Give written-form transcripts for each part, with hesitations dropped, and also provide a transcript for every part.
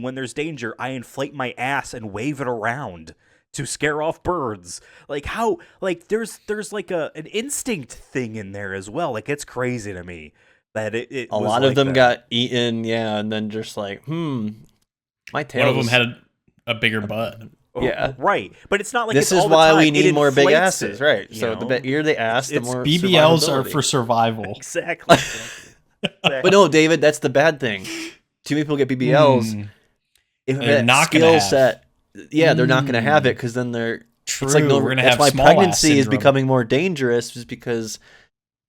When there's danger, I inflate my ass and wave it around to scare off birds. Like how, like there's like an instinct thing in there as well. Like it's crazy to me that it A was lot like of them that. got eaten, and then just like, my tail. One of them had a bigger butt. Yeah, right. But it's not like this it's is all the why time. we need It more big inflates asses, it, right? you So know? the bigger the ass, the It's more BBLs are survivability. for survival. Exactly. But no, David, that's the bad thing. Too many people get BBLs. If They're that not gonna skill have. set, they're not going to have it because then they're. True. It's like We're gonna that's have why small ass pregnancy is syndrome. becoming more dangerous, is because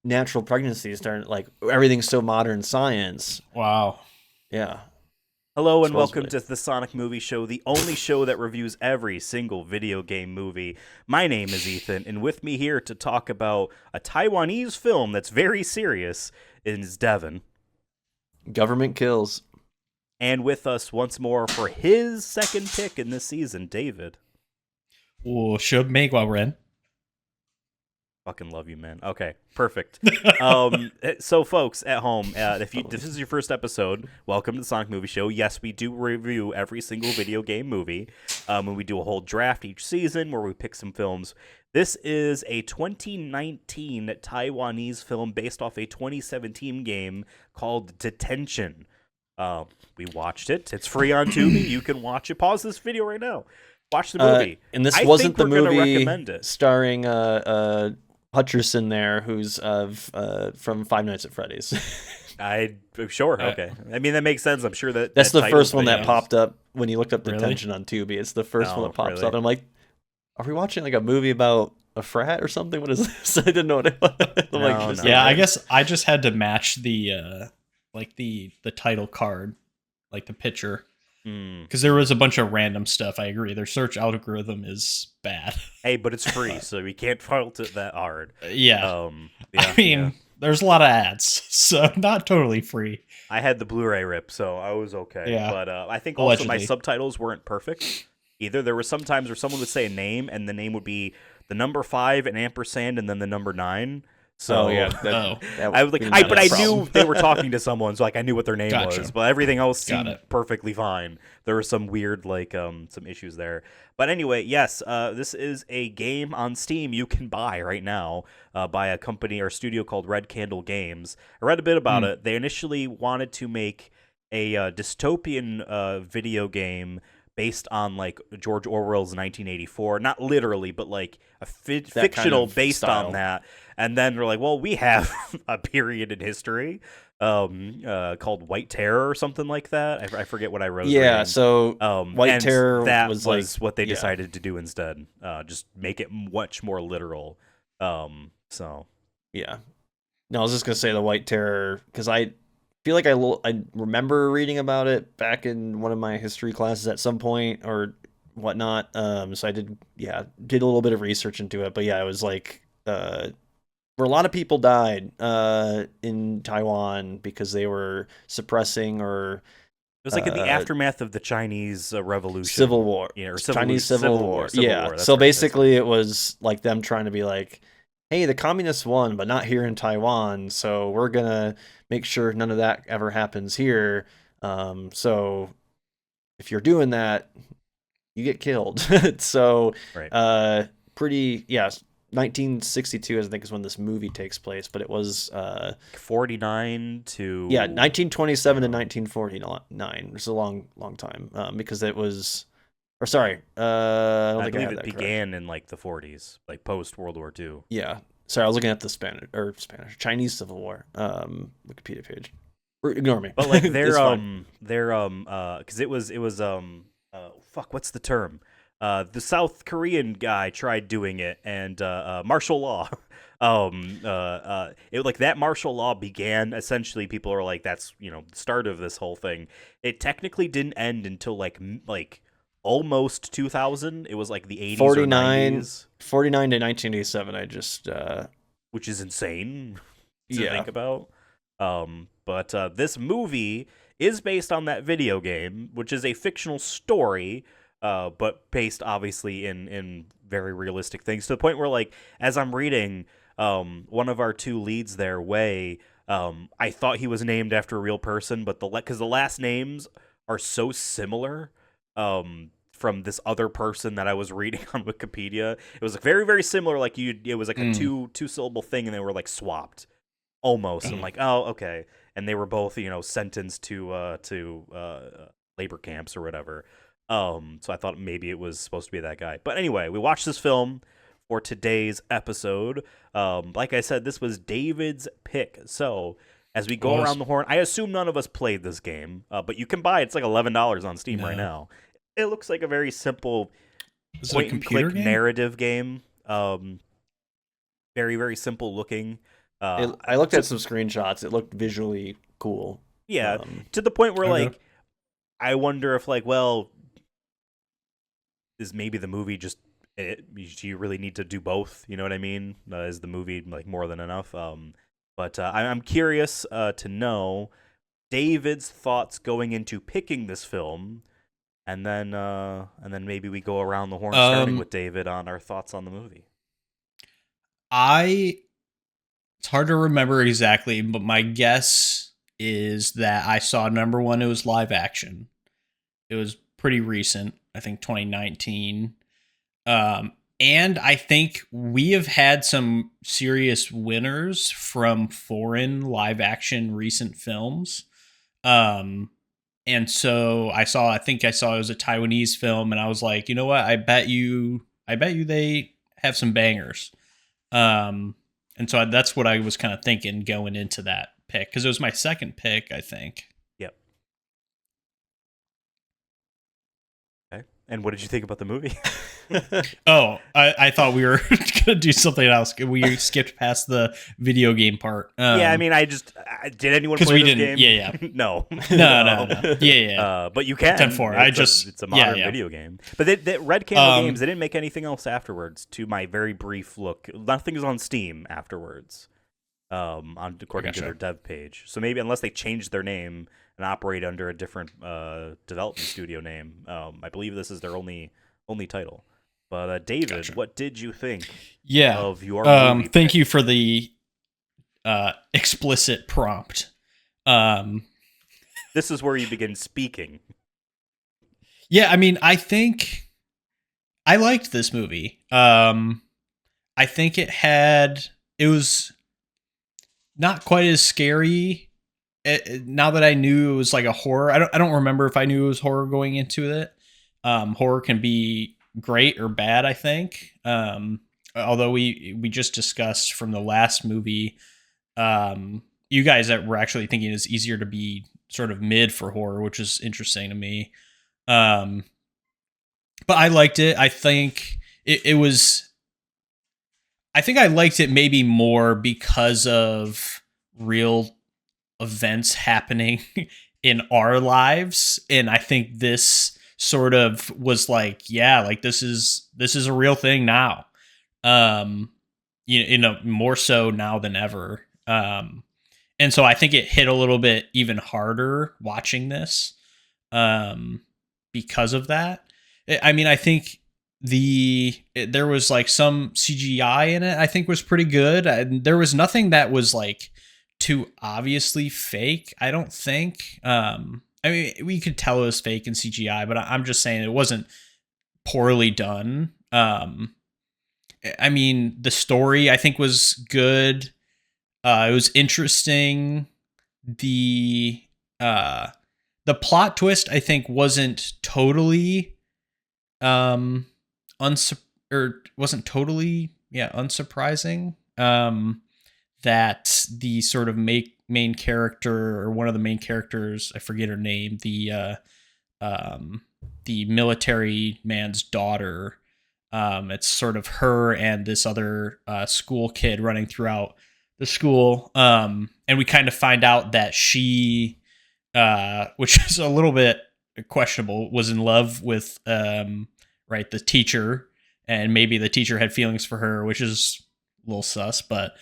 natural pregnancies aren't like everything's so modern science. Wow. Yeah. Hello and Supposedly. welcome to the Sonic Movie Show, the only show that reviews every single video game movie. My name is Ethan, and with me here to talk about a Taiwanese film that's very serious is Devin. Government kills. And with us once more for his second pick in this season, David. Well, should make while we're in. Fucking love you, man. Okay, perfect. So, folks at home, if this is your first episode, welcome to the Sonic Movie Show. Yes, we do review every single video game movie, and we do a whole draft each season where we pick some films. This is a 2019 Taiwanese film based off a 2017 game called Detention. We watched it. It's free on Tubi. You can watch it. Pause this video right now. Watch the movie. And this I wasn't think the we're gonna movie recommend it. starring Hutcherson there, who's from Five Nights at Freddy's. Sure, okay. I mean, that makes sense. I'm sure that That's that the first one that title's popped up when you looked up Really? Detention on Tubi. It's the first one Oh, that pops really? up. I'm like, are we watching like a movie about a frat or something? What is this? I didn't know what it was. I'm like, No, this no. is Yeah, I weird. guess I just had to match the like the title card, like the picture, because there was a bunch of random stuff. I agree. Their search algorithm is bad. Hey, but it's free, so we can't fault it that hard. Yeah. Yeah, I mean, yeah. there's a lot of ads, so not totally free. I had the Blu-ray rip, so I was okay. Yeah. But I think also my Allegedly. subtitles weren't perfect either. There were some times where someone would say a name, and the name would be the number 5, an ampersand, and then the number 9. So I was like, but I knew they were talking to someone, so like I knew what their name Gotcha. was. But everything else Got seemed it. perfectly fine. There were some weird some issues there. But anyway, yes, this is a game on Steam you can buy right now by a company or studio called Red Candle Games. I read a bit about it. They initially wanted to make a dystopian video game based on like George Orwell's 1984, not literally, but like a fictional kind of based style. on that. And then they're like, well, we have a period in history called White Terror or something like that. I forget what I wrote. Yeah, so White and Terror that was what they yeah. decided to do instead. Just make it much more literal. So Yeah. No, I was just gonna say the White Terror because I feel like I remember reading about it back in one of my history classes at some point or whatnot. So I did a little bit of research into it, but yeah, it was like where a lot of people died in Taiwan because they were suppressing or it was like in the aftermath of the Chinese Revolution, Civil War, or Chinese Civil War. Civil Yeah. War, that's So right, basically, it was like them trying to be like, hey, the communists won, but not here in Taiwan, so we're gonna make sure none of that ever happens here. So if you're doing that, you get killed. So right. pretty 1962 I think is when this movie takes place, but it was 49 to 1927 to 1949. It's a long time because it was. Or sorry, I don't I think I believe have it that began in like the 40s, like post World War II. Yeah. Sorry, I was looking at the Chinese Civil War Wikipedia page. Ignore me. But like It's fine. because it was what's the term? The South Korean guy tried doing it, and martial law. It like that martial law began essentially. People are like, that's the start of this whole thing. It technically didn't end until like almost 2000. It was like the 80s 49 or 90s, 49 to 1987. I just which is insane to Yeah. think about. But this movie is based on that video game, which is a fictional story, but based obviously in very realistic things, to the point where, like, as I'm reading, one of our two leads there, Wei, I thought he was named after a real person, but because the last names are so similar. From this other person that I was reading on Wikipedia, it was like very, very similar. Like it was like a two syllable thing, and they were like swapped almost. I'm like, oh, okay. And they were both, sentenced to labor camps or whatever. So I thought maybe it was supposed to be that guy. But anyway, we watched this film for today's episode. Like I said, this was David's pick. So as we go around the horn, I assume none of us played this game, but you can buy it. It's like $11 on Steam right now. It looks like a very simple point-and-click narrative game. Very, very simple looking. I looked at some screenshots. It looked visually cool. Yeah, to the point where I wonder if is maybe the movie just do you really need to do both? You know what I mean? Is the movie more than enough? But I'm curious to know David's thoughts going into picking this film, and then maybe we go around the horn, starting with David on our thoughts on the movie. It's hard to remember exactly, but my guess is that I saw number one, it was live action. It was pretty recent, I think 2019. And I think we have had some serious winners from foreign live action recent films. And so I think I saw it was a Taiwanese film, and I was like, you know what? I bet you they have some bangers. And so that's what I was kind of thinking going into that pick, because it was my second pick, I think. Yep. Okay. And what did you think about the movie? I thought we were going to do something else. We skipped past the video game part. Yeah, I mean, did anyone play this game? Yeah. No. No. Yeah. But you can. 10-4. It's a modern video game. But the Red Candle Games, they didn't make anything else afterwards, to my very brief look. Nothing is on Steam afterwards, according to their dev page. So maybe, unless they changed their name and operate under a different development studio name, I believe this is their only title. But David, what did you think of your movie? Thank you for the explicit prompt. This is where you begin speaking. Yeah, I mean, I think I liked this movie. I think it was not quite as scary. Now that I knew it was like a horror, I don't remember if I knew it was horror going into it. Horror can be great or bad, I think. Although we just discussed from the last movie, you guys that were actually thinking it's easier to be sort of mid for horror, which is interesting to me. But I liked it. I think it was. I think I liked it maybe more because of real events happening in our lives, and I think this sort of was like, yeah, like this is a real thing now. More so now than ever. And so I think it hit a little bit even harder watching this, because of that. I mean, I think there was like some CGI in it, I think was pretty good. There was nothing that was like too obviously fake, I don't think. I mean, we could tell it was fake in CGI, but I'm just saying it wasn't poorly done. I mean, the story I think was good. It was interesting. The plot twist I think wasn't totally unsurprising. That the sort of main character, or one of the main characters, I forget her name, the military man's daughter, it's sort of her and this other school kid running throughout the school, and we kind of find out that she, which is a little bit questionable, was in love with the teacher, and maybe the teacher had feelings for her, which is a little sus, but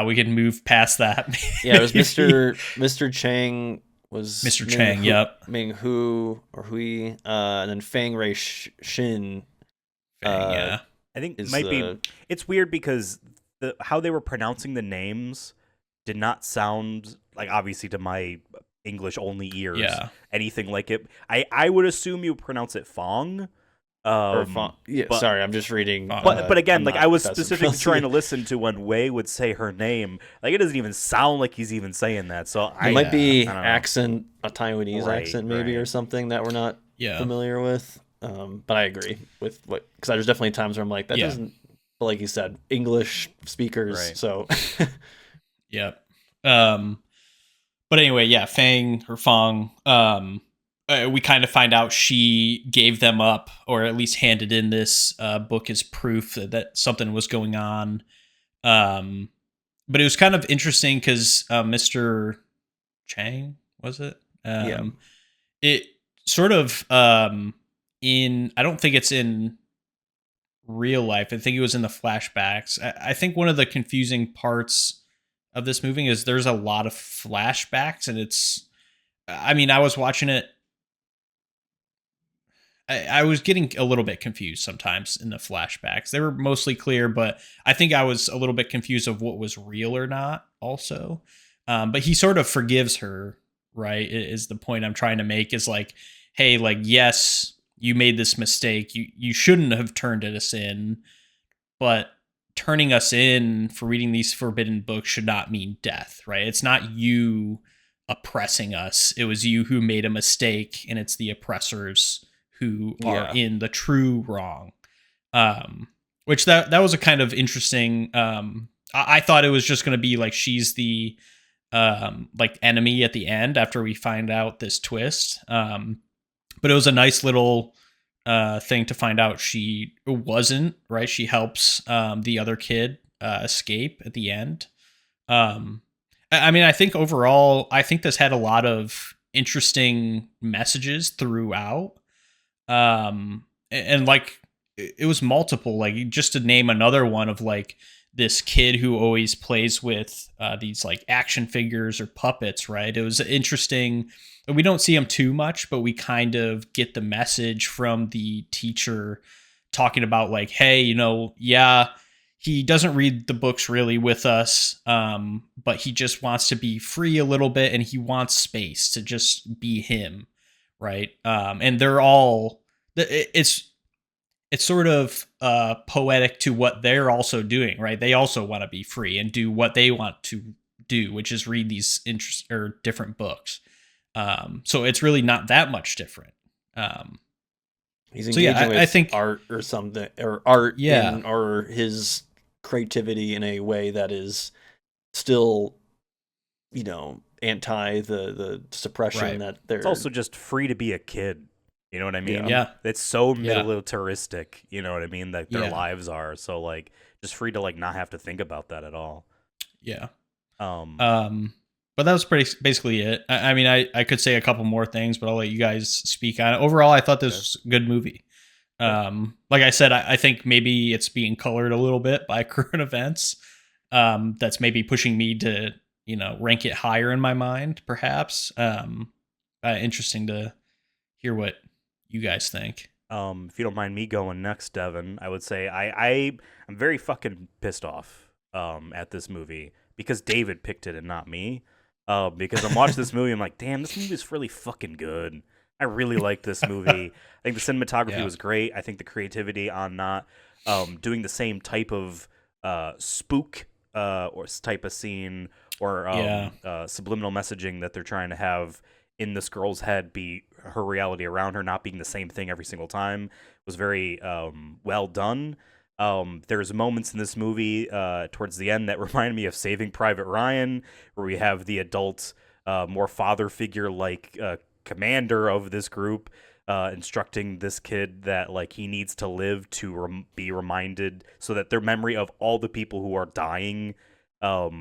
we can move past that. Yeah, it was Mr. Chang was Mr. Chang, yep. Ming Hu or Hui, and then Fang Rei Shin. I think it might be. It's weird because how they were pronouncing the names did not sound like, obviously to my English only ears Yeah. anything like it. I would assume you pronounce it Fong. Or yeah, But sorry, I'm just reading. but again, I'm like not I was best at specifically trying to pronouncing listen to when Wei would say her name. Like it doesn't even sound like he's even saying that. So it. I It might be I don't know. accent, a Taiwanese Right, accent maybe, or right. something that we're not Yeah. familiar with. But I agree with what, because there's definitely times where I'm like, that Yeah. doesn't. But like you said, English speakers. Right. So Yep. But anyway, yeah, Fang or Fong. We kind of find out she gave them up, or at least handed in this book as proof that something was going on. But it was kind of interesting because Mr. Chang, was it? Yeah. It sort of in. I don't think it's in real life. I think it was in the flashbacks. I think one of the confusing parts of this movie is there's a lot of flashbacks, and it's. I mean, I was watching it. I was getting a little bit confused sometimes in the flashbacks. They were mostly clear, but I think I was a little bit confused of what was real or not. Also, but he sort of forgives her. Right, is the point I'm trying to make? Is like, hey, like, yes, you made this mistake. You shouldn't have turned us in, but turning us in for reading these forbidden books should not mean death, right? It's not you oppressing us. It was you who made a mistake, and it's the oppressors who are Yeah. in the true wrong. Which that was a kind of interesting. I thought it was just going to be like she's the like enemy at the end after we find out this twist. But it was a nice little thing to find out she wasn't, right. She helps the other kid escape at the end. I mean, I think overall, I think this had a lot of interesting messages throughout. And like it was multiple, like just to name another one of like this kid who always plays with these like action figures or puppets, right? It was interesting. We don't see him too much, but we kind of get the message from the teacher talking about like, hey, yeah, he doesn't read the books really with us, but he just wants to be free a little bit, and he wants space to just be him, right? And they're all it's sort of poetic to what they're also doing, right? They also want to be free and do what they want to do, which is read these different books. So it's really not that much different. He's So yeah, engaging I with think art or something, or art Yeah. or his creativity in a way that is still, anti the suppression Right. that they're. It's also just free to be a kid. You know what I mean? Yeah. It's so Yeah. militaristic, you know what I mean, that their Yeah. lives are. So like just free to like not have to think about that at all. Yeah. Um But that was basically it. I mean, I could say a couple more things, but I'll let you guys speak on it. Overall, I thought this was a good movie. Like I said, I think maybe it's being colored a little bit by current events. That's maybe pushing me to, rank it higher in my mind, perhaps. Interesting to hear what you guys think. if you don't mind me going next, Devin, I would say I'm very fucking pissed off at this movie because David picked it and not me. Because I'm watching this movie, I'm like, damn, this movie is really fucking good. I really like this movie. I think the cinematography Yeah. was great. I think the creativity on not doing the same type of spook or type of scene or subliminal messaging that they're trying to have in this girl's head be her reality around her not being the same thing every single time was very well done. There's moments in this movie towards the end that remind me of Saving Private Ryan, where we have the adult, more father figure like commander of this group instructing this kid that like he needs to live to be reminded, so that their memory of all the people who are dying, are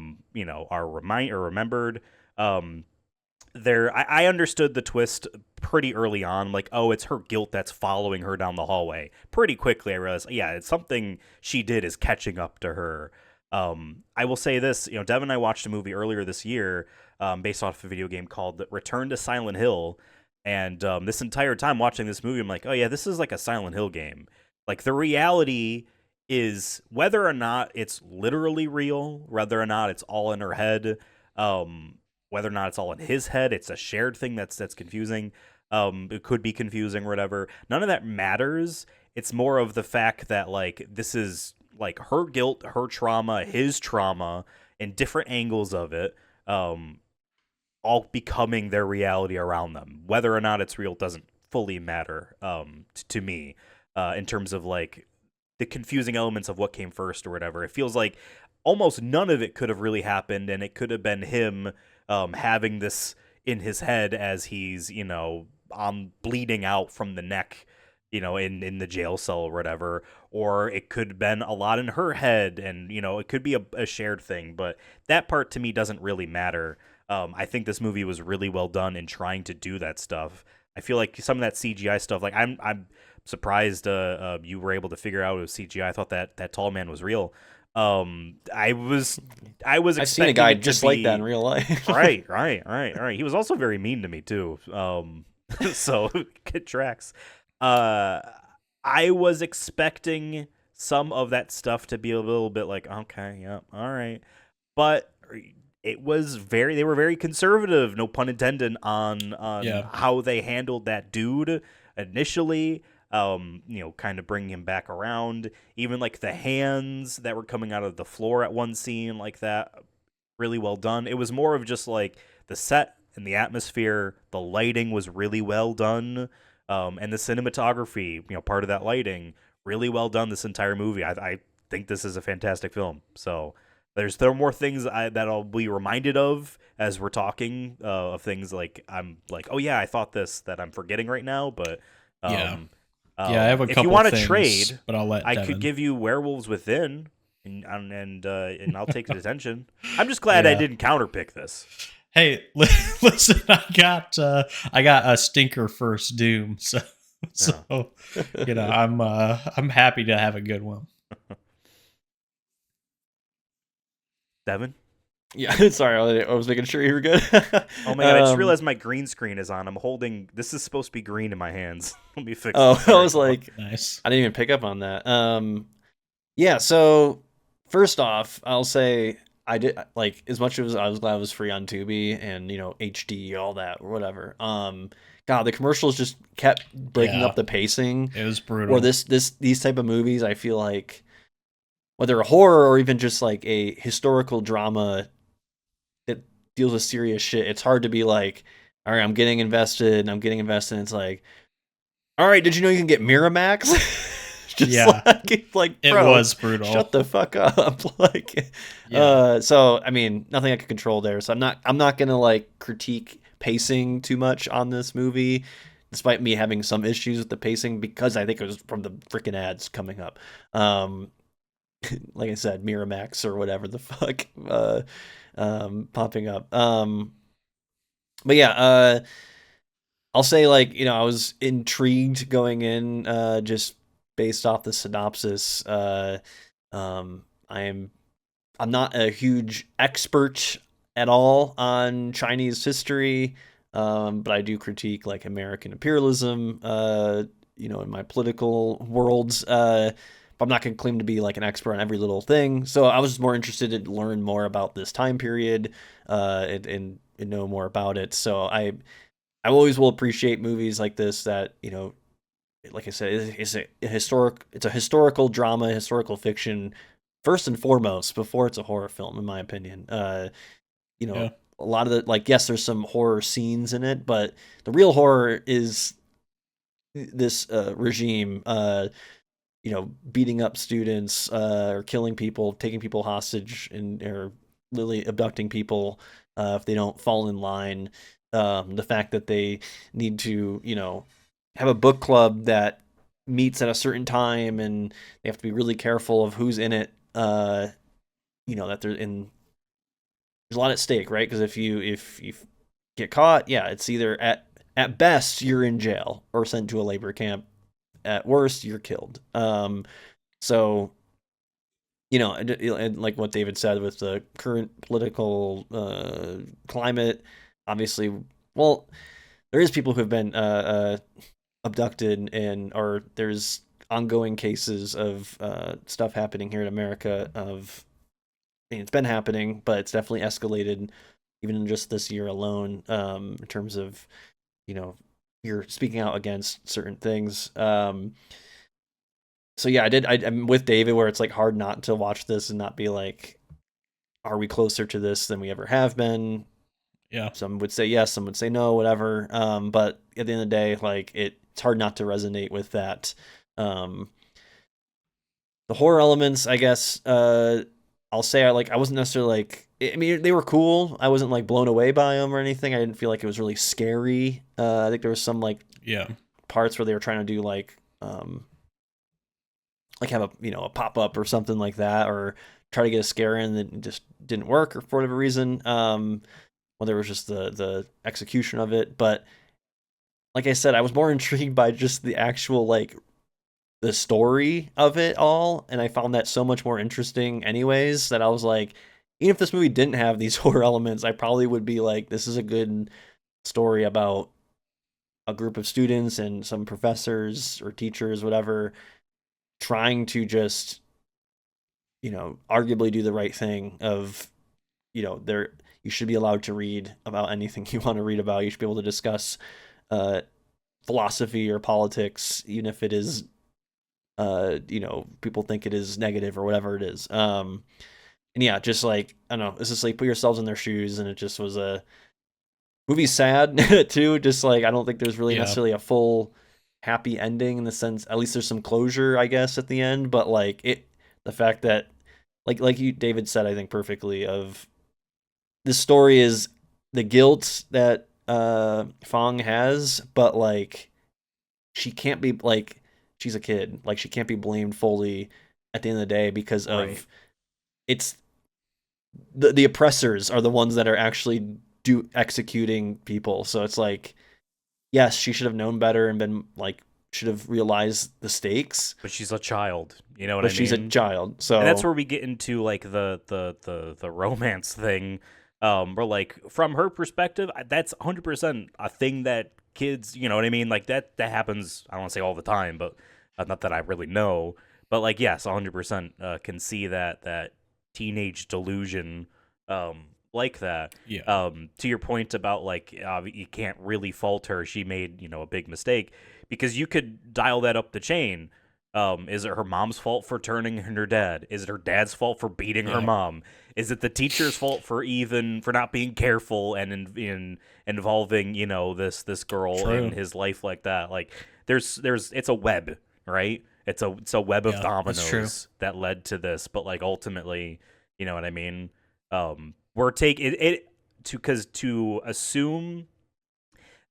remembered. I understood the twist pretty early on, like, oh, it's her guilt that's following her down the hallway. Pretty quickly I realized, yeah, it's something she did is catching up to her. I will say this, Devin and I watched a movie earlier this year based off a video game called Return to Silent Hill, and this entire time watching this movie, I'm like, oh yeah, this is like a Silent Hill game. Like, the reality is, whether or not it's literally real, whether or not it's all in her head, whether or not it's all in his head, it's a shared thing that's confusing. It could be confusing or whatever. None of that matters. It's more of the fact that like this is like her guilt, her trauma, his trauma, and different angles of it, all becoming their reality around them. Whether or not it's real doesn't fully matter to me in terms of like the confusing elements of what came first or whatever. It feels like almost none of it could have really happened, and it could have been him having this in his head as he's, you know, bleeding out from the neck, you know, in the jail cell or whatever. Or it could have been a lot in her head, and, you know, it could be a shared thing. But that part to me doesn't really matter. I think this movie was really well done in trying to do that stuff. I feel like some of that CGI stuff, like I'm surprised you were able to figure out it was CGI. I thought that tall man was real. I was I've seen a expecting guy it to just like that in be- real life. right. He was also very mean to me too. So good tracks. I was expecting some of that stuff to be a little bit like, okay, yeah, all right, but they were very conservative, no pun intended, on Yeah. how they handled that dude initially. You know, kind of bringing him back around. Even like the hands that were coming out of the floor at one scene, like that, really well done. It was more of just like the set and the atmosphere. The lighting was really well done, and the cinematography, you know, part of that lighting, really well done. This entire movie, I think this is a fantastic film. So there are more things that I'll be reminded of as we're talking of things like I'm like, oh yeah, I thought this that I'm forgetting right now, but. Yeah. Um, Yeah, I have a if you couple want to things, trade, but I'll let I Devin. could give you Werewolves Within, and I'll take Detention. I'm just glad I Yeah. didn't counterpick this. Hey, listen, I got a stinker first Doom, so you know, I'm happy to have a good one. Devin? Yeah, sorry, I was making sure you were good. Oh my god, I just realized my green screen is on. I'm holding. This is supposed to be green in my hands. Let me fix. Oh, this. I was like, Nice. I didn't even pick up on that. Yeah. So first off, I'll say I did like as much as I was glad it was free on Tubi and HD, all that, or whatever. God, the commercials just kept breaking Yeah. up the pacing. It was brutal. Or these type of movies, I feel like whether a horror or even just like a historical drama that deals with serious shit, it's hard to be like, all right, I'm getting invested. And it's like, all right, did you know you can get Miramax? Just Yeah. like It bro, was brutal. shut the fuck up. Like, Yeah. so I mean, nothing I could control there. So I'm not gonna like critique pacing too much on this movie, despite me having some issues with the pacing because I think it was from the freaking ads coming up. Like I said, Miramax or whatever the fuck, popping up. But yeah, I'll say like I was intrigued going in, just based off the synopsis. Um, I'm I'm not a huge expert at all on Chinese history, but I do critique like American imperialism. In my political worlds. But I'm not going to claim to be like an expert on every little thing. So I was more interested to learn more about this time period, and know more about it. So I always will appreciate movies like this that like I said, it's a historical drama, historical fiction, first and foremost, before it's a horror film, in my opinion. Yeah. A lot of the like, yes, there's some horror scenes in it, but the real horror is this regime, beating up students, or killing people, taking people hostage, or literally abducting people if they don't fall in line. The fact that they need to, have a book club that meets at a certain time, and they have to be really careful of who's in it. That there's a lot at stake, right? Because if you get caught, yeah, it's either at best you're in jail or sent to a labor camp. At worst, you're killed. So and like what David said with the current political climate, obviously, well, there is people who have been abducted, or there's ongoing cases of stuff happening here in America. It's been happening, but it's definitely escalated even in just this year alone, in terms of, you're speaking out against certain things. So yeah, I'm with David where it's like hard not to watch this and not be like, are we closer to this than we ever have been? Yeah. Some would say yes, some would say no, whatever. But at the end of the day, like it's hard not to resonate with that. Um, the horror elements, I guess, I'll say I wasn't necessarily like, I mean, they were cool. I wasn't like blown away by them or anything. I didn't feel like it was really scary. I think there was some like Yeah. parts where they were trying to do like have a pop up or something like that, or try to get a scare in that just didn't work or for whatever reason. Whether it was just the execution of it, but like I said, I was more intrigued by just the actual like the story of it all, and I found that so much more interesting anyways, that I was like, even if this movie didn't have these horror elements, I probably would be like, this is a good story about a group of students and some professors or teachers, whatever, trying to just, arguably do the right thing of, there you should be allowed to read about anything you want to read about. You should be able to discuss philosophy or politics, even if it is people think it is negative or whatever it is. And yeah, just like, I don't know, it's just like put yourselves in their shoes, and it just was a movie's sad too. Just like, I don't think there's really Yeah. necessarily a full happy ending in the sense, at least there's some closure, I guess, at the end. But like the fact that like you, David said, I think perfectly, of this story is the guilt that Fong has, but like she can't be like, she's a kid, like she can't be blamed fully at the end of the day, because of Right. it's the oppressors are the ones that are actually executing people. So it's like, yes, she should have known better and been like, should have realized the stakes, But she's a child. You know what but I she's a mean? child. So And that's where we get into like the romance thing. Where like from her perspective, that's 100% a thing that kids, you know what I mean? Like that happens. I don't want to say all the time, but not that I really know. But like yes, 100% can see that teenage delusion, like that. Yeah. To your point about like you can't really fault her. She made a big mistake, because you could dial that up the chain. Is it her mom's fault for turning her dad? Is it her dad's fault for beating her Yeah. mom? Is it the teacher's fault for not being careful and in involving this girl True. in his life like that? Like there's it's a web, right? It's a web of Yeah, that's true. dominoes that led to this, but like ultimately, you know what I mean? We're taking it to assume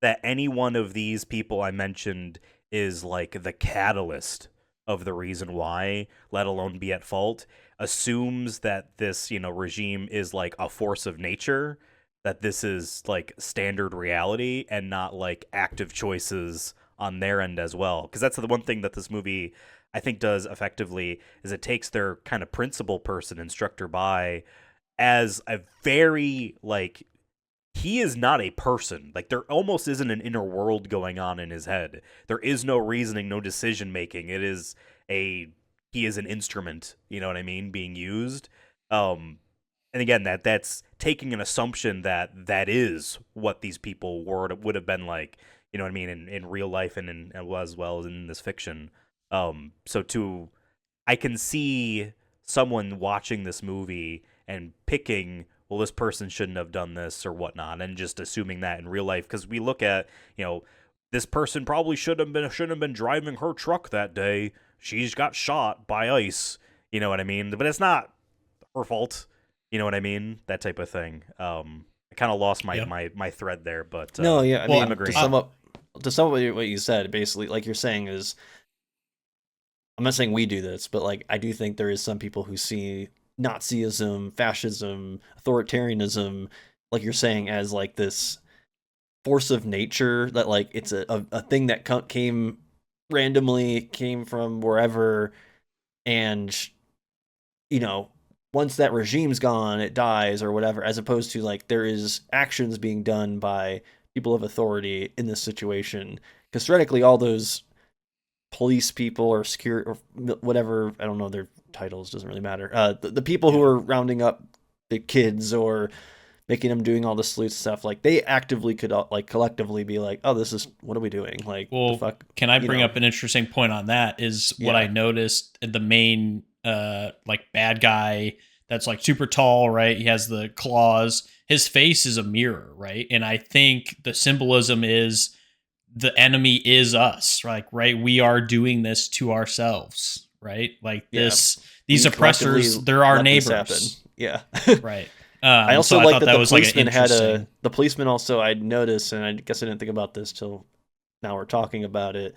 that any one of these people I mentioned is like the catalyst of the reason why, let alone be at fault, assumes that this, regime is like a force of nature, that this is like standard reality and not like active choices on their end as well. Because that's the one thing that this movie I think does effectively, is it takes their kind of principal person, Instructor Bai, as a very like, he is not a person. Like there almost isn't an inner world going on in his head. There is no reasoning, no decision making. He is an instrument, you know what I mean, being used. And again, that's taking an assumption that is what these people would have been like, you know what I mean, in real life and as well as in this fiction. So I can see someone watching this movie and picking, well, this person shouldn't have done this or whatnot, and just assuming that in real life, because we look at, this person probably shouldn't have been driving her truck that day. She's got shot by ICE. You know what I mean? But it's not her fault. You know what I mean? That type of thing. I kind of lost my, Yeah. my thread there, but no, yeah, I Well, mean, I'm agreeing. to sum up what you said, basically, like you're saying is, I'm not saying we do this, but like I do think there is some people who see Nazism, fascism, authoritarianism, like you're saying, as like this force of nature, that like it's a thing that came randomly, came from wherever, and once that regime's gone, it dies or whatever, as opposed to like there is actions being done by people of authority in this situation, because theoretically all those police people or security or whatever, I don't know their titles, doesn't really matter, the people who are rounding up the kids or making him doing all the salutes and stuff, like they actively could like collectively be like, oh, this is, what are we doing? Like, Well, the fuck? can I bring up an interesting point on that? Is what I noticed, the main like bad guy that's like super tall, right? He has the claws. His face is a mirror, right? And I think the symbolism is the enemy is us, right? We are doing this to ourselves, right? Like these oppressors, they're our neighbors. Yeah. Right. I also so I like thought that the was like policeman the policeman also, I'd noticed, and I guess I didn't think about this till now we're talking about it.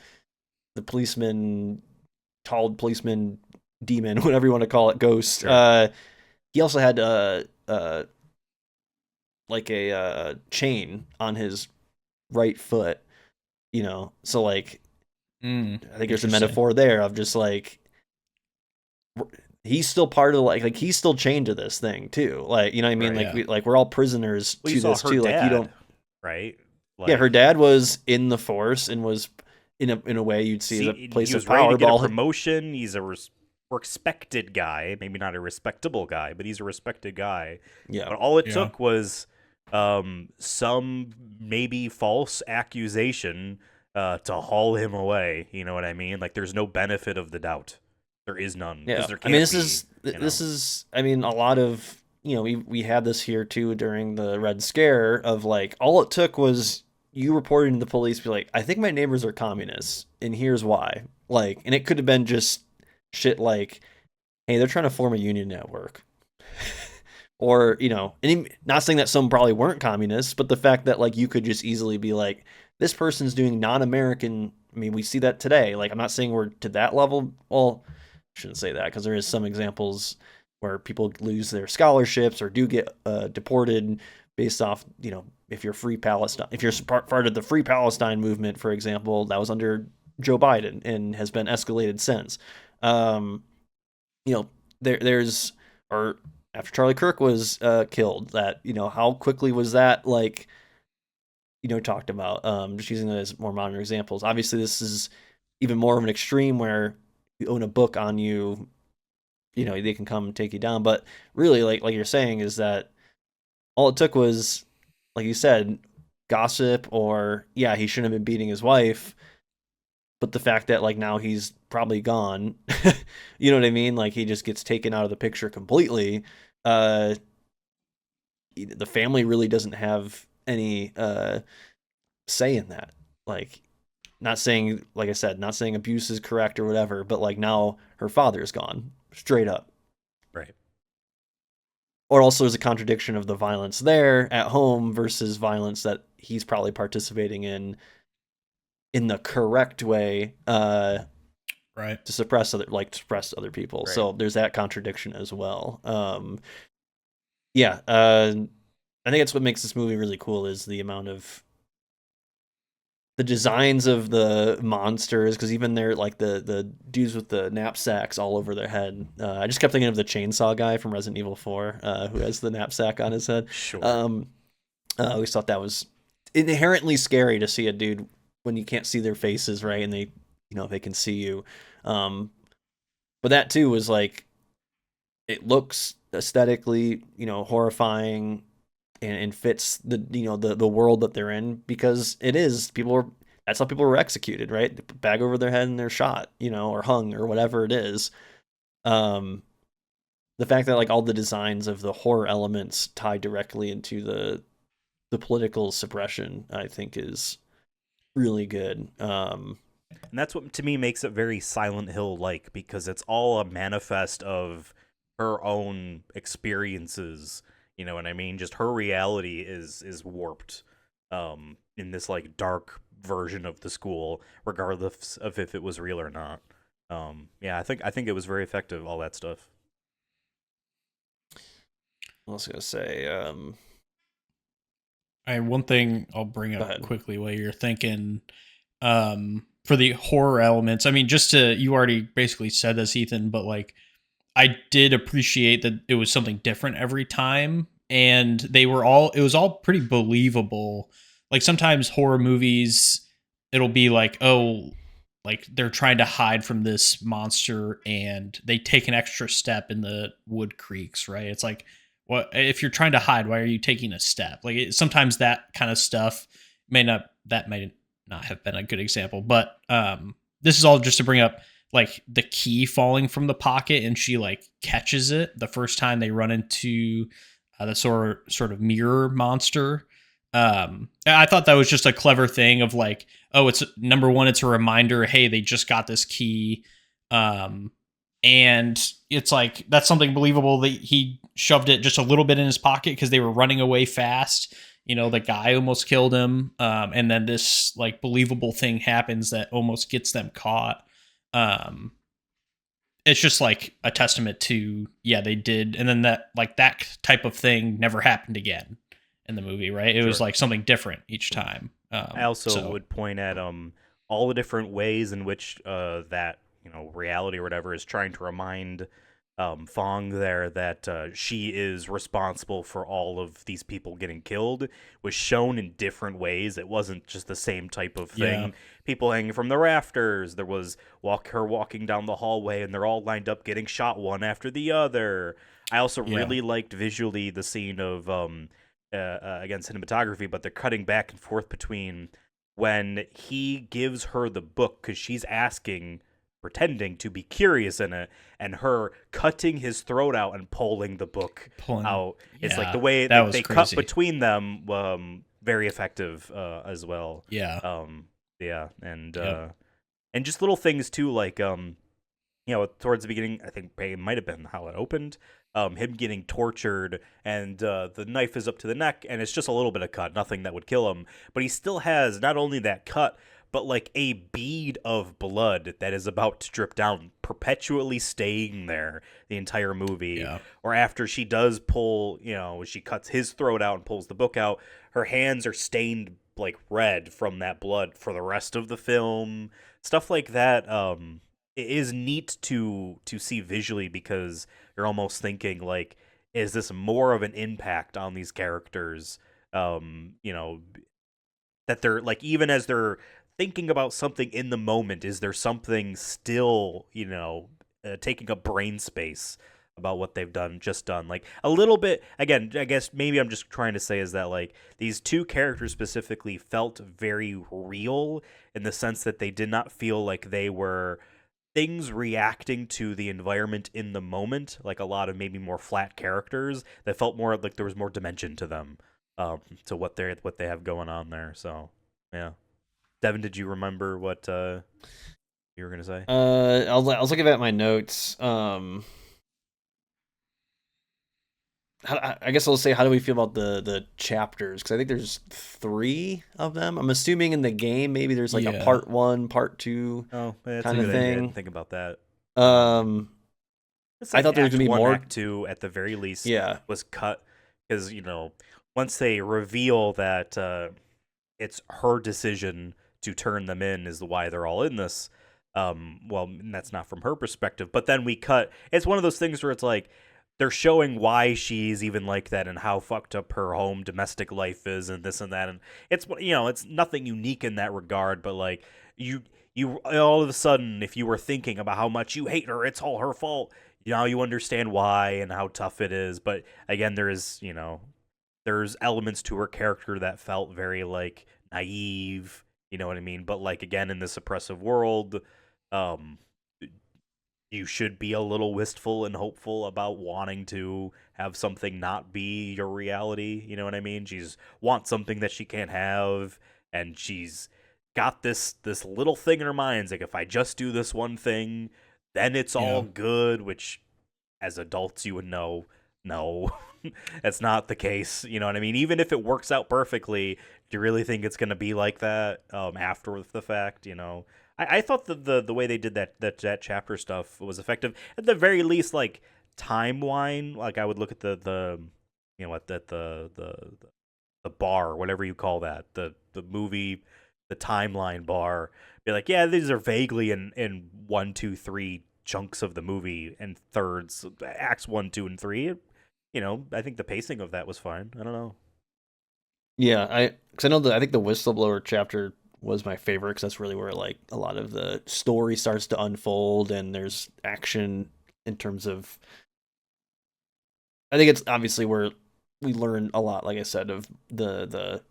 The policeman, tall policeman, demon, whatever you want to call it, ghost. Sure. He also had like a chain on his right foot, you know. So like, I think there's a metaphor there of just like, he's still part of like he's still chained to this thing too. Like, you know what I mean? Right, like we're all prisoners to this too. Dad, like, you don't, right? Like, yeah, her dad was in the force and was in a way you'd see as a place of power. He was ready to get a promotion. He's a respected guy, maybe not a respectable guy, but he's a respected guy. Yeah. But all it took was some maybe false accusation to haul him away. You know what I mean? Like, there's no benefit of the doubt. There is none. Yeah. There I mean, this is I mean, a lot of, you know, we had this here too during the Red Scare of like, all it took was you reporting to the police, be like, I think my neighbors are communists, and here's why. Like, and it could have been just shit like, hey, they're trying to form a union network. Or, you know, not saying that some probably weren't communists, but the fact that like you could just easily be like, this person's doing non-American. I mean, we see that today. Like, I'm not saying we're to that level. Well, I shouldn't say that, because there is some examples where people lose their scholarships or do get deported based off, you know, if you're Free Palestine, if you're part of the Free Palestine movement, for example, that was under Joe Biden and has been escalated since. You know, there's, or after Charlie Kirk was killed, that, you know, how quickly was that, like, you know, talked about, just using it as more modern examples. Obviously, this is even more of an extreme where you own a book on you, you know, they can come and take you down. But really, like you're saying, is that all it took was, like you said, gossip, or, yeah, he shouldn't have been beating his wife, but the fact that like now he's probably gone, you know what I mean? Like, he just gets taken out of the picture completely. The family really doesn't have any say in that. Like, not saying, like I said, not saying abuse is correct or whatever, but like now her father's gone straight up. Right. Or also there's a contradiction of the violence there at home versus violence that he's probably participating in the correct way, right, to suppress other people. Right. So there's that contradiction as well. Yeah, I think that's what makes this movie really cool, is the amount of the designs of the monsters, because even they're like the dudes with the knapsacks all over their head. I just kept thinking of the chainsaw guy from Resident Evil 4, who has the knapsack on his head. Sure. I always thought that was inherently scary to see a dude when you can't see their faces, right? And they, you know, they can see you. But that too was like, it looks aesthetically, you know, horrifying, and fits the, you know, the world that they're in, because it is, that's how people were executed, right? They put bag over their head and they're shot, you know, or hung, or whatever it is. The fact that like all the designs of the horror elements tie directly into the political suppression, I think, is really good. And that's what to me makes it very Silent Hill like, because it's all a manifest of her own experiences. You know what I mean? Just her reality is warped in this like dark version of the school, regardless of if it was real or not. Yeah, I think it was very effective, all that stuff. I was gonna say, one thing I'll bring up quickly while you're thinking, for the horror elements. I mean, you already basically said this, Ethan, but like, I did appreciate that it was something different every time, and it was all pretty believable. Like, sometimes horror movies, it'll be like, oh, like they're trying to hide from this monster and they take an extra step in the wood creaks, right? It's like, what if you're trying to hide? Why are you taking a step? Like sometimes that kind of stuff may not have been a good example, but this is all just to bring up like the key falling from the pocket, and she like catches it the first time they run into the sort of mirror monster. I thought that was just a clever thing of like, oh, it's number one, it's a reminder, hey, they just got this key. And it's like, that's something believable that he shoved it just a little bit in his pocket because they were running away fast. You know, the guy almost killed him. And then this like believable thing happens that almost gets them caught. It's just like a testament to, yeah, they did. And then that type of thing never happened again in the movie, right? It was like something different each time. I also would point at all the different ways in which that, you know, reality or whatever is trying to remind Fong there that she is responsible for all of these people getting killed was shown in different ways. It wasn't just the same type of thing. Yeah. People hanging from the rafters. There was her walking down the hallway, and they're all lined up getting shot one after the other. I also really liked visually the scene of again, cinematography, but they're cutting back and forth between when he gives her the book because she's pretending to be curious in it, and her cutting his throat out and pulling the book out. It's like the way that they cut between them, very effective as well. And just little things too, like you know, towards the beginning, I think it might have been how it opened. Him getting tortured, and the knife is up to the neck, and it's just a little bit of cut, nothing that would kill him. But he still has not only that cut, but like a bead of blood that is about to drip down, perpetually staying there the entire movie. Yeah. Or after she does pull, you know, she cuts his throat out and pulls the book out, her hands are stained like red from that blood for the rest of the film. Stuff like that. It is neat to see visually, because you're almost thinking like, is this more of an impact on these characters? You know, that they're like, even as they're thinking about something in the moment, is there something still, you know, taking up brain space about what they've done? Like a little bit, again, I guess maybe I'm just trying to say is that like these two characters specifically felt very real in the sense that they did not feel like they were things reacting to the environment in the moment, like a lot of maybe more flat characters that felt more like there was more dimension to them, to what they have going on there. So yeah. Devin, did you remember what you were gonna say? I was looking at my notes. I guess I'll say, how do we feel about the chapters? Because I think there's 3 of them. I'm assuming in the game maybe there's like a part 1, part 2 kind of thing. I didn't think about that. Like I thought there was gonna be more. Act 2 at the very least. Was cut because, you know, once they reveal that it's her decision to turn them in is why they're all in this. Well, that's not from her perspective, but then we cut. It's one of those things where it's like they're showing why she's even like that and how fucked up her home domestic life is and this and that. And it's, you know, it's nothing unique in that regard, but like you all of a sudden, if you were thinking about how much you hate her, it's all her fault. Now you understand why and how tough it is. But again, there's elements to her character that felt very like naive. You know what I mean? But like, again, in this oppressive world, you should be a little wistful and hopeful about wanting to have something not be your reality. You know what I mean? She's wants something that she can't have, and she's got this little thing in her mind. It's like, if I just do this one thing, then it's all good, which as adults you would know, no, that's not the case. You know what I mean? Even if it works out perfectly, do you really think it's going to be like that after the fact? You know, I thought the way they did that chapter stuff was effective. At the very least, like timeline, like I would look at the you know what, that the bar, whatever you call that, the movie, the timeline bar, be like, yeah, these are vaguely in 1, 2, 3 chunks of the movie and thirds, acts 1, 2, and 3. You know, I think the pacing of that was fine. I don't know. Yeah, I think the whistleblower chapter was my favorite, because that's really where like a lot of the story starts to unfold, and there's action in terms of I think it's obviously where we learn a lot, like I said, of the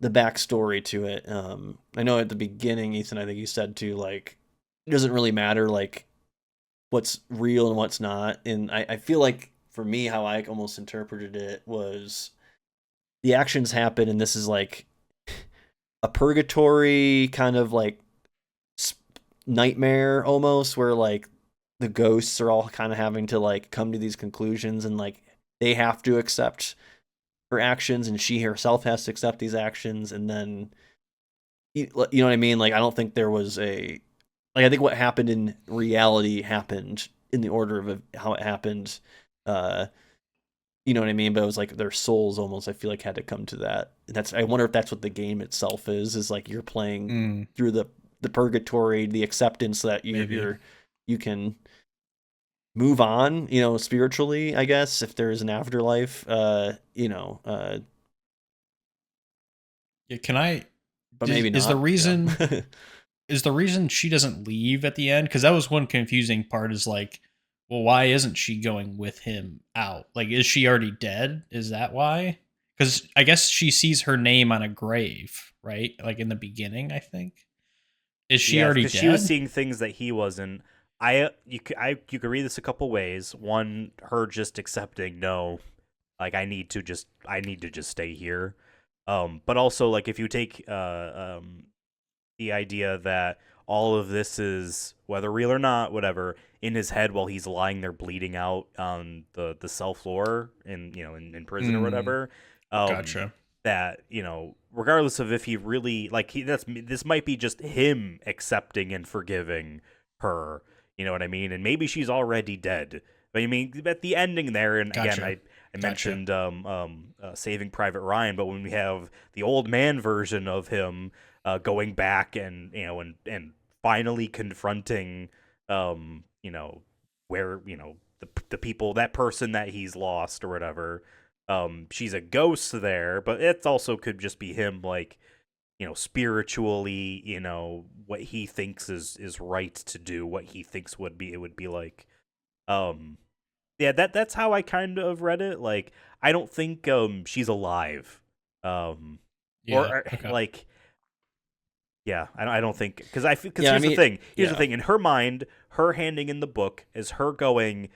backstory to it. I know at the beginning, Ethan, I think you said too, like it doesn't really matter like what's real and what's not. And I feel like for me, how I almost interpreted it was the actions happen, and this is like a purgatory kind of like nightmare almost, where like the ghosts are all kind of having to like come to these conclusions, and like they have to accept her actions, and she herself has to accept these actions, and then you know what I mean? Like I don't think there was a like I think what happened in reality happened in the order of how it happened. Uh, you know what I mean? But it was like their souls almost, I feel like, had to come to that. And that's I wonder if that's what the game itself is like you're playing through the purgatory, the acceptance so that you can move on, you know, spiritually, I guess, if there is an afterlife. Yeah, can I? But maybe not. Is the reason Yeah. is the reason she doesn't leave at the end? Because that was one confusing part. Is like, well, why isn't she going with him out? Like, is she already dead? Is that why? Because I guess she sees her name on a grave, right? Like in the beginning, I think. Is she Yeah, already because she was dead? seeing things that he wasn't. You could read this a couple ways. One, her just accepting, no, like I need to just stay here. But also like if you take the idea that all of this is, whether real or not, whatever, in his head while he's lying there bleeding out on the cell floor in prison or whatever. Gotcha. That, regardless of if he really like this might be just him accepting and forgiving her. You know what I mean? And maybe she's already dead. But I mean, at the ending there, and again, Gotcha. I mentioned Saving Private Ryan, but when we have the old man version of him going back and and finally confronting where the people, that person that he's lost or whatever, she's a ghost there, but it also could just be him, like, spiritually, what he thinks is right to do, what he thinks it would be like. um yeah, that's how I kind of read it. Like, I don't think she's alive. Yeah. Okay. Like, yeah, I don't think, because Yeah, I here's the mean, thing. Here's the yeah. thing. In her mind, her handing in the book is her going,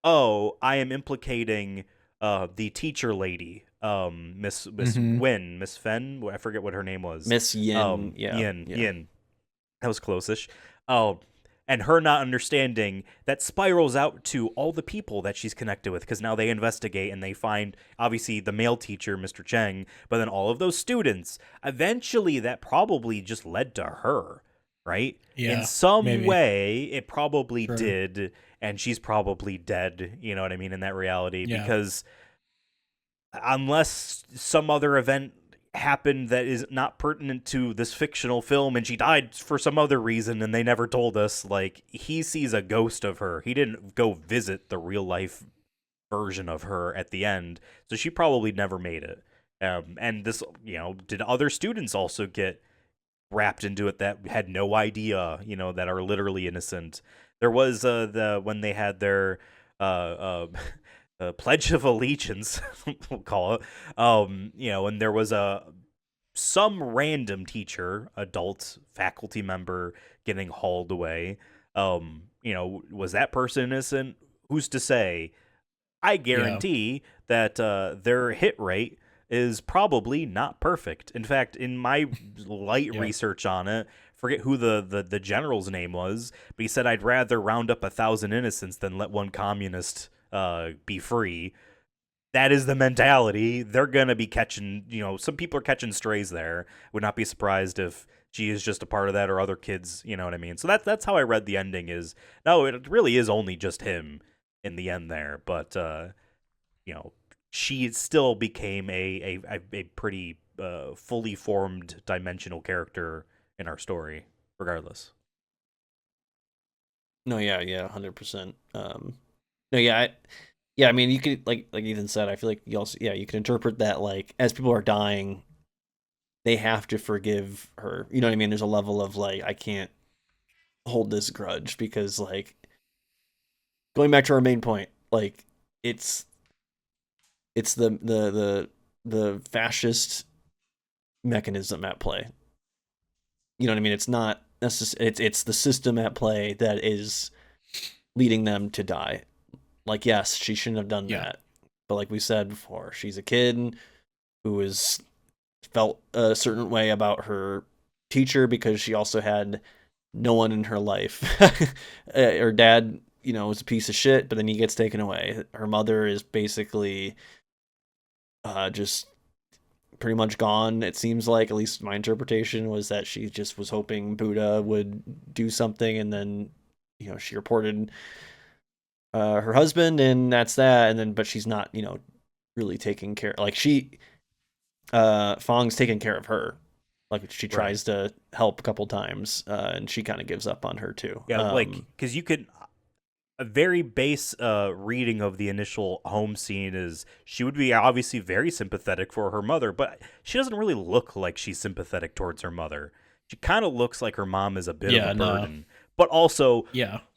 "Oh, I am implicating the teacher lady, Miss Mm-hmm. Win, Miss Fen. I forget what her name was. Miss Yin, yeah. Yin, Yeah. Yin. That was close-ish. Oh, and her not understanding that spirals out to all the people that she's connected with, because now they investigate and they find, obviously, the male teacher, Mr. Cheng, but then all of those students. Eventually, that probably just led to her, right? In Yeah. some Maybe. way, it probably Sure. did, and she's probably dead, you know what I mean, in that reality, Yeah. because unless some other event happened that is not pertinent to this fictional film and she died for some other reason and they never told us, like, he sees a ghost of her. He didn't go visit the real life version of her at the end, so she probably never made it. And this, did other students also get wrapped into it that had no idea, that are literally innocent? There was when they had their Pledge of Allegiance, we'll call it. And there was some random teacher, adult faculty member getting hauled away. Was that person innocent? Who's to say? I Yeah. guarantee that their hit rate is probably not perfect. In fact, in my light Yeah. research on it, forget who the general's name was, but he said, I'd rather round up 1,000 innocents than let one communist be free. That is the mentality. They're gonna be catching, some people are catching strays there. Would not be surprised if she is just a part of that, or other kids, you know what I mean? So that's how I read the ending. Is, no, it really is only just him in the end there, but she still became a pretty fully formed dimensional character in our story, regardless. No, yeah, 100%. No, yeah, I mean, you could like Ethan said, I feel like you also, yeah, you can interpret that like as people are dying, they have to forgive her. You know what I mean? There's a level of like I can't hold this grudge because like going back to our main point, like it's it's the fascist mechanism at play. You know what I mean? It's not it's the system at play that is leading them to die. Like, yes, she shouldn't have done that, but like we said before, she's a kid who is felt a certain way about her teacher because she also had no one in her life. Her dad, was a piece of shit, but then he gets taken away. Her mother is basically just pretty much gone. It seems like, at least my interpretation was that she just was hoping Buddha would do something, and then she reported her husband, and that's that. And then, but she's not, really taking care. Like Fong's taking care of her. Like she tries to help a couple times, and she kind of gives up on her too. Yeah, because you could a very base reading of the initial home scene is she would be obviously very sympathetic for her mother, but she doesn't really look like she's sympathetic towards her mother. She kind of looks like her mom is a bit of a burden, but also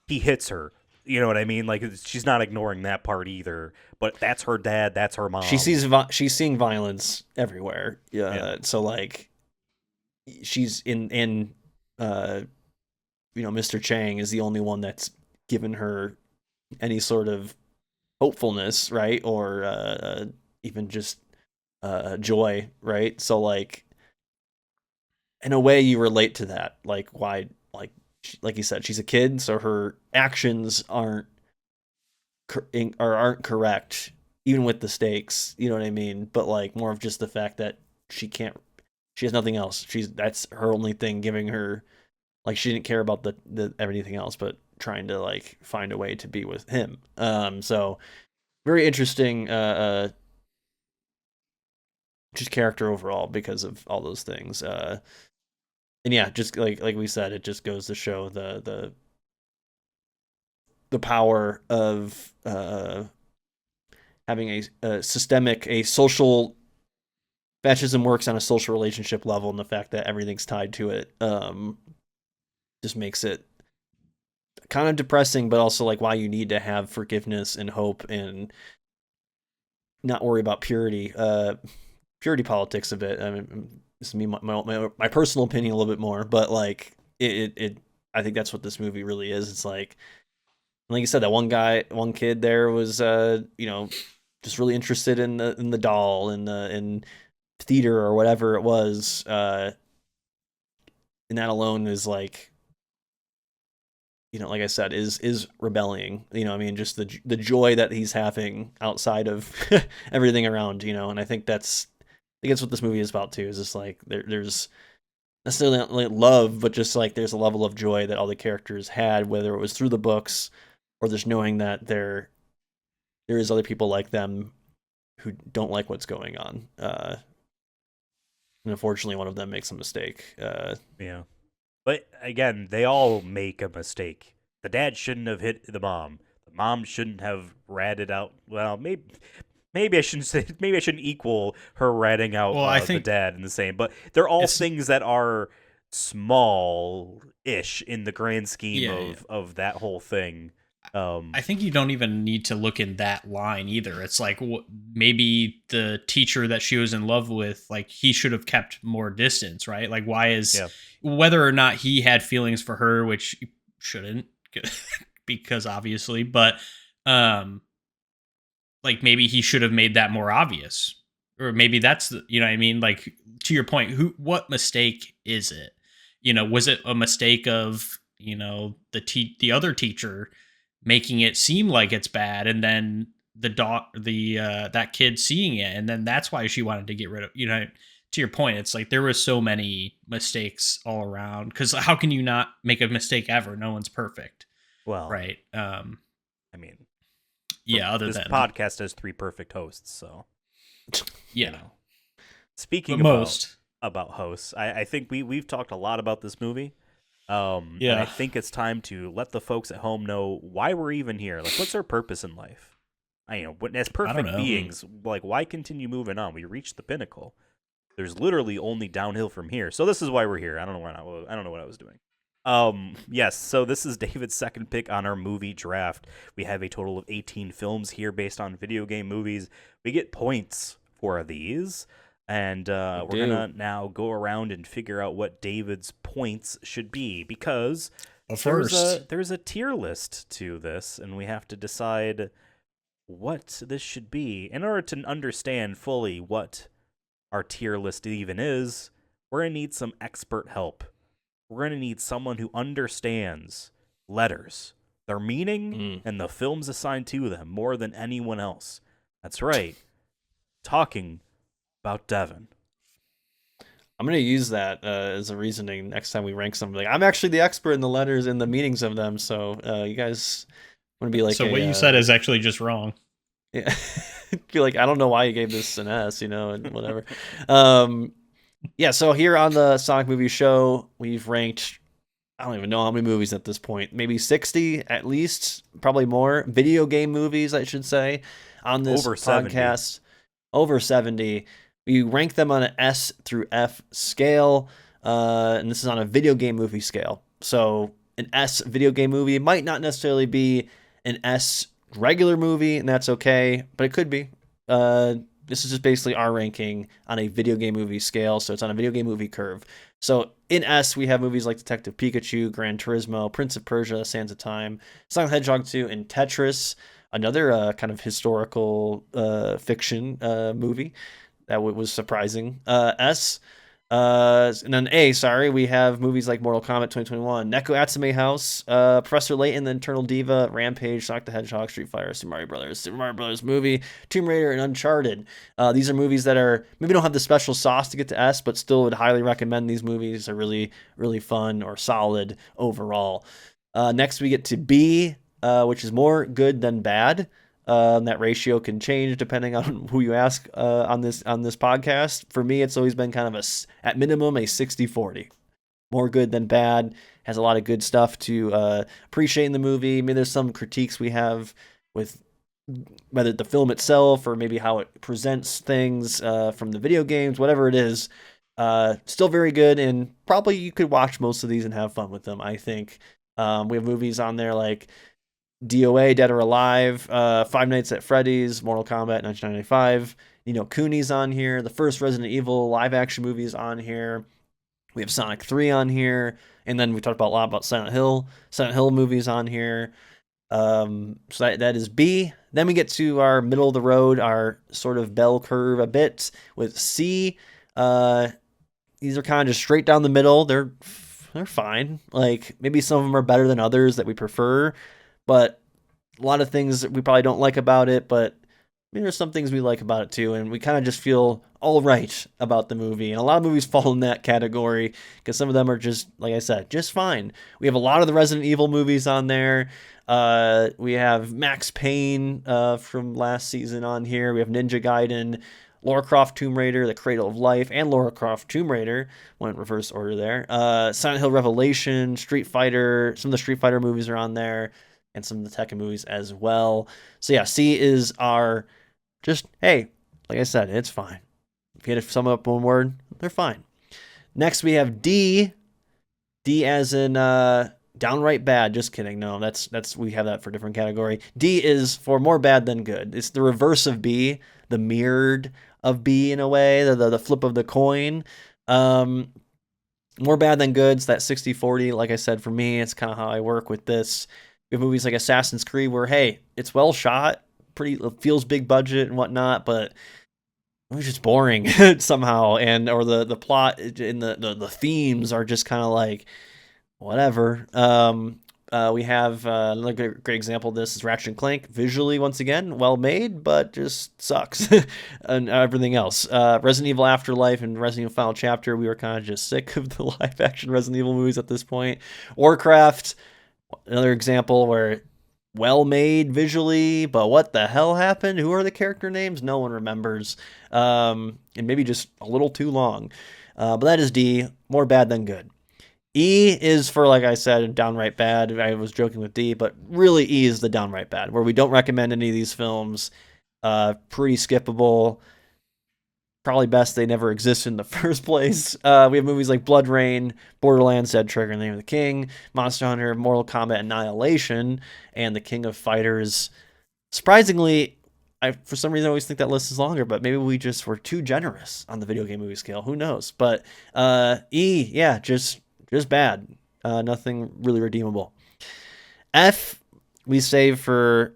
he hits her. You know what I mean? Like, she's not ignoring that part either. But that's her dad. That's her mom. She's seeing violence everywhere. So like, she's in Mr. Chang is the only one that's given her any sort of hopefulness, right? Or even just joy, right? So like, in a way, you relate to that. Like, why? Like you said, she's a kid, so her actions aren't correct, even with the stakes. You know what I mean? But like, more of just the fact that she has nothing else. That's her only thing giving her, like, she didn't care about the everything else, but trying to like find a way to be with him. So very interesting, just character overall because of all those things. And yeah, just like we said, it just goes to show the power of having a systemic, a social. Fascism works on a social relationship level, and the fact that everything's tied to it just makes it kind of depressing, but also like why you need to have forgiveness and hope and not worry about purity politics a bit. I mean, this is me, my personal opinion a little bit more, but like it I think that's what this movie really is. It's like you said, that one kid there was just really interested in the doll in theater or whatever it was, and that alone is like, like I said, is rebelling. I mean, just the joy that he's having outside of everything around. And I think that's what this movie is about too. Is just like there's necessarily not like love, but just like there's a level of joy that all the characters had, whether it was through the books or just knowing that there is other people like them who don't like what's going on. And unfortunately, one of them makes a mistake. Yeah. But again, they all make a mistake. The dad shouldn't have hit the mom. The mom shouldn't have ratted out. Well, maybe I shouldn't say. Maybe I shouldn't equal her ratting out I think the dad in the same. But they're all things that are small-ish in the grand scheme of that whole thing. I think you don't even need to look in that line either. It's like maybe the teacher that she was in love with, like, he should have kept more distance, right? Like, why is whether or not he had feelings for her, which he shouldn't, because obviously, but like maybe he should have made that more obvious, or maybe that's you know what I mean. Like, to your point, what mistake is it? Was it a mistake of the other teacher making it seem like it's bad, and then that kid seeing it, and then that's why she wanted to get rid of, to your point, it's like there were so many mistakes all around, because how can you not make a mistake ever? No one's perfect. Well, right. I mean, other this than podcast has 3 perfect hosts, so speaking about hosts, I think we've talked a lot about this movie. And I think it's time to let the folks at home know why we're even here. Like, what's our purpose in life? As perfect beings, like, why continue moving on? We reached the pinnacle. There's literally only downhill from here. So this is why we're here. I don't know what I was doing. Yes, so this is David's second pick on our movie draft. We have a total of 18 films here based on video game movies. We get points for these, and we're gonna now go around and figure out what David's points should be, because But first, there's a tier list to this, and we have to decide what this should be. In order to understand fully what our tier list even is, we're gonna need some expert help. We're going to need someone who understands letters, their meaning, and the films assigned to them more than anyone else. That's right. Talking about Devin. I'm going to use that as a reasoning next time we rank something. Like, I'm actually the expert in the letters and the meanings of them, so you guys want to be like... So what you said is actually just wrong. Yeah. Feel like, I don't know why you gave this an S, and whatever. Yeah, so here on the Sonic Movie Show, we've ranked, I don't even know how many movies at this point, maybe 60 at least, probably more, video game movies, I should say, on this Over podcast. 70. Over 70. We rank them on an S through F scale, and this is on a video game movie scale. So an S video game movie might not necessarily be an S regular movie, and that's okay, but it could be. This is just basically our ranking on a video game movie scale, so it's on a video game movie curve. So in S, we have movies like Detective Pikachu, Gran Turismo, Prince of Persia, Sands of Time, Sonic the Hedgehog 2, and Tetris, another kind of historical fiction movie that was surprising. S. And then A, we have movies like Mortal Kombat 2021, Neko Atsume House, Professor Layton, The Eternal Diva, Rampage, Sonic the Hedgehog, Street Fighter, Super Mario Brothers movie, Tomb Raider, and Uncharted. These are movies that are maybe don't have the special sauce to get to S, but still would highly recommend these movies. They're really, really fun or solid overall. Next, we get to B, which is more good than bad. That ratio can change depending on who you ask on this podcast. For me, it's always been kind of at minimum a 60-40. More good than bad. Has a lot of good stuff to appreciate in the movie. Maybe there's some critiques we have with whether the film itself or maybe how it presents things from the video games, whatever it is. Still very good, and probably you could watch most of these and have fun with them, I think. We have movies on there like DOA, Dead or Alive, Five Nights at Freddy's, Mortal Kombat 1995, Cooney's on here, the first Resident Evil live action movie is on here, we have Sonic 3 on here, and then we talked a lot about Silent Hill movies on here. So that is B. Then we get to our middle of the road, our sort of bell curve a bit with C. These are kind of just straight down the middle. They're fine. Like, maybe some of them are better than others that we prefer, but a lot of things that we probably don't like about it, but maybe there's some things we like about it too, and we kind of just feel all right about the movie. And a lot of movies fall in that category because some of them are just, like I said, just fine. We have a lot of the Resident Evil movies on there. We have Max Payne from last season on here. We have Ninja Gaiden, Lara Croft Tomb Raider, The Cradle of Life, and Lara Croft Tomb Raider, went in reverse order there. Silent Hill Revelation, Street Fighter, some of the Street Fighter movies are on there, and some of the Tekken movies as well. So yeah, C is our just, hey, like I said, it's fine. If you had to sum up one word, they're fine. Next we have D. D as in downright bad. Just kidding. No, that's we have that for a different category. D is for more bad than good. It's the reverse of B, the mirrored of B in a way, the flip of the coin. More bad than good. It's that 60-40. Like I said, for me, it's kind of how I work with this. We have movies like Assassin's Creed where, hey, it's well shot, feels big budget and whatnot, but it was just boring somehow, or the plot and the themes are just kind of like whatever. We have another great example of this is Ratchet and Clank. Visually, once again, well made, but just sucks. And everything else. Resident Evil Afterlife and Resident Evil Final Chapter, we were kind of just sick of the live action Resident Evil movies at this point. Warcraft, another example where well made visually, but what the hell happened? Who are the character names? No one remembers. And maybe just a little too long. But that is D, more bad than good. E is for, like I said, downright bad. I was joking with D, but really E is the downright bad, where we don't recommend any of these films. Pretty skippable. probably best they never existed in the first place. We have movies like Blood Rain, Borderlands, Dead Trigger, Name of the King, Monster Hunter, Mortal Kombat Annihilation, and The King of Fighters. Surprisingly, I for some reason always think that list is longer, but maybe we just were too generous on the video game movie scale. Who knows? But E, yeah, just bad. Nothing really redeemable. F, we save for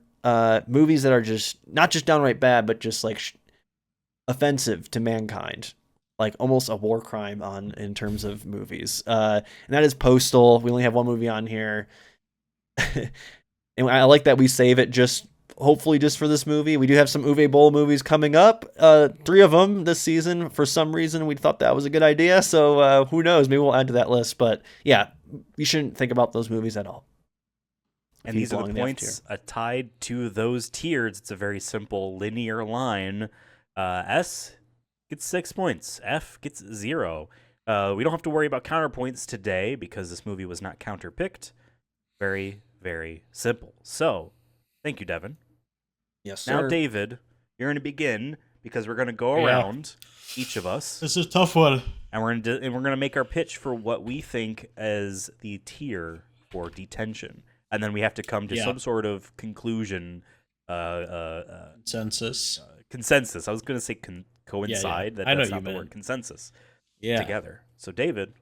movies that are just not just downright bad, but just like offensive to mankind, like almost a war crime in terms of movies. And that is Postal. We only have one movie on here, and I like that we save it just hopefully just for this movie. We do have some Uwe Boll movies coming up, 3 of them this season. For some reason, we thought that was a good idea. So who knows? Maybe we'll add to that list. But yeah, you shouldn't think about those movies at all. And these are the points tied to those tiers. It's a very simple linear line. S gets 6 points. F gets 0. We don't have to worry about counterpoints today because this movie was not counterpicked. Very, very simple. So, thank you, Devin. Yes, sir. Now, David, you're going to begin because we're going to go around each of us. This is a tough one. And we're going to make our pitch for what we think as the tier for Detention. And then we have to come to some sort of conclusion. Consensus. Consensus. I was going to say coincide. Yeah. That's not the word. Consensus. Yeah. Together. So, David,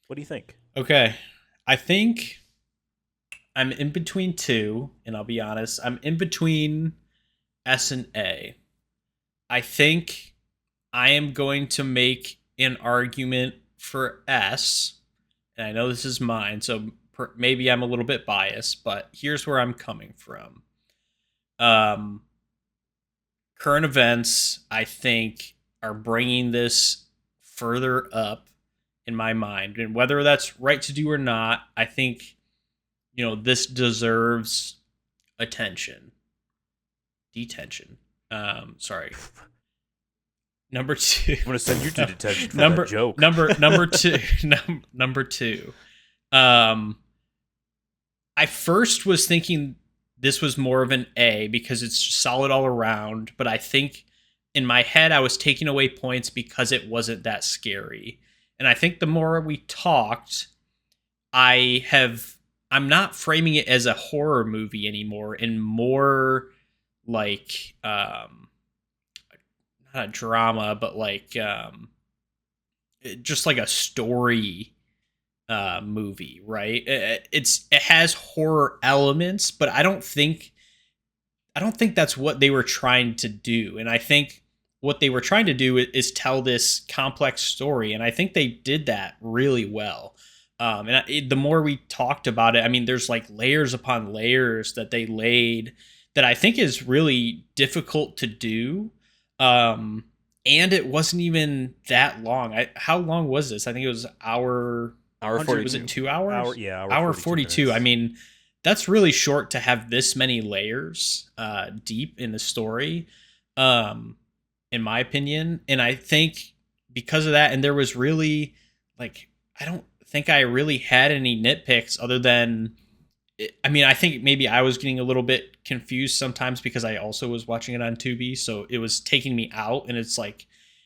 what do you think? Okay. I think I'm in between two, and I'll be honest. I'm in between S and A. I think I am going to make an argument for S, and I know this is mine, so maybe I'm a little bit biased, but here's where I'm coming from. Current events, I think, are bringing this further up in my mind, and whether that's right to do or not, I think, this deserves attention. Detention. Sorry. Number 2. I'm going to send you to detention for that joke. Number 2. Number 2. I first was thinking this was more of an A because it's solid all around, but I think in my head I was taking away points because it wasn't that scary. And I think the more we talked, I'm not framing it as a horror movie anymore and more like not a drama, but like just like a story movie, right? It has horror elements, but I don't think that's what they were trying to do. And I think what they were trying to do is tell this complex story, and I think they did that really well. The more we talked about it, I mean, there's like layers upon layers that they laid that I think is really difficult to do. And it wasn't even that long. How long was this? I think it was hour 42. Was it 2 hours? Hour 42. Minutes. I mean, that's really short to have this many layers deep in the story, in my opinion. And I think because of that, and there was really like, I don't think I really had any nitpicks other than, I mean, I think maybe I was getting a little bit confused sometimes because I also was watching it on Tubi, so it was taking me out, and it's like,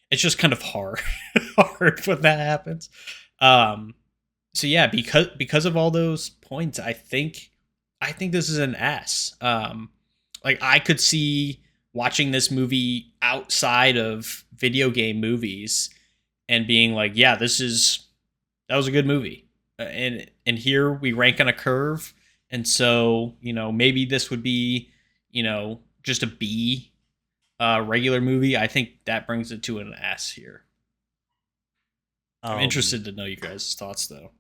it's just kind of hard when that happens. So yeah, because of all those points, I think this is an S. Like I could see watching this movie outside of video game movies and being like, yeah, that was a good movie. And here we rank on a curve. And so, maybe this would be, just a B regular movie. I think that brings it to an S here. I'm interested to know you guys' thoughts, though.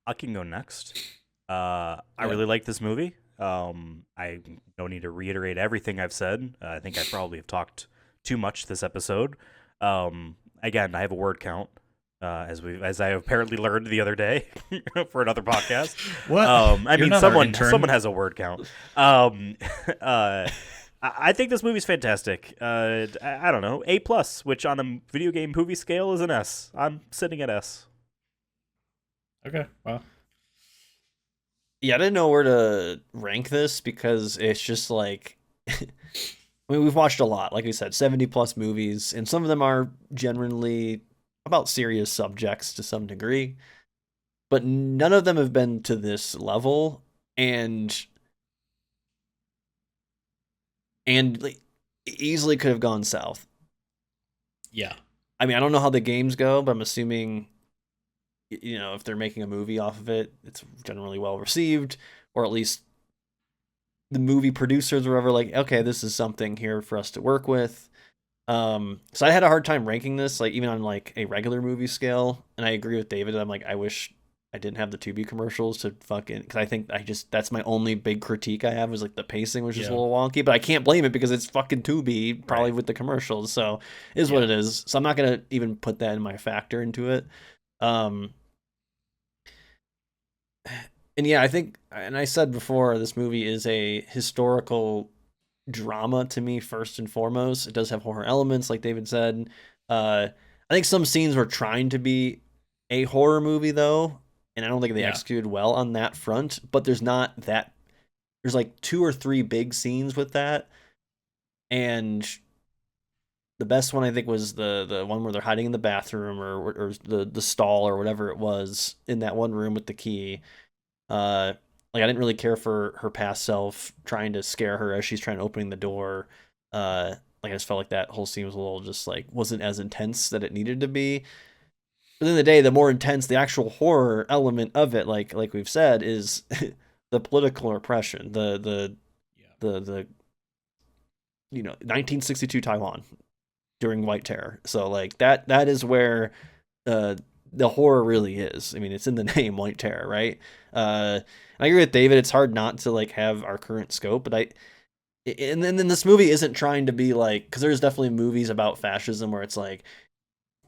I can go next. I really like this movie. I don't need to reiterate everything I've said. I think I probably have talked too much this episode. Again, I have a word count. As I apparently learned the other day for another podcast. What? I mean, someone has a word count. I think this movie's fantastic. I don't know, A+, which on a video game movie scale is an S. I'm sitting at S. Okay, wow. Yeah, I didn't know where to rank this because it's just like I mean, we've watched a lot, like we said, 70 plus movies, and some of them are genuinely about serious subjects to some degree, but none of them have been to this level, and like, easily could have gone south. Yeah. I mean, I don't know how the games go, but I'm assuming, if they're making a movie off of it, it's generally well received, or at least the movie producers were ever like, okay, this is something here for us to work with. So I had a hard time ranking this, like even on like a regular movie scale. And I agree with David. I'm like, I wish I didn't have the Tubi commercials to fucking, because I think that's my only big critique I have, was like the pacing was just a little wonky. But I can't blame it because it's fucking Tubi, probably with the commercials. So it is what it is. So I'm not gonna even put that in my factor into it. And yeah, I think, and I said before, this movie is a historical drama to me first and foremost. It does have horror elements, like David said. I think some scenes were trying to be a horror movie though, and I don't think they executed well on that front. But there's not that. There's like 2 or 3 big scenes with that, and the best one I think was the one where they're hiding in the bathroom or the stall or whatever it was in that one room with the key. Like I didn't really care for her past self trying to scare her as she's trying to open the door. Like I just felt like that whole scene was a little just like wasn't as intense that it needed to be. But at the end of the day, the more intense the actual horror element of it, like we've said, is the political repression, the 1962 Taiwan during White Terror. So like that is where the horror really is. I mean, it's in the name, White Terror, right? I agree with David. It's hard not to like have our current scope, but and then this movie isn't trying to be like, because there's definitely movies about fascism where it's like,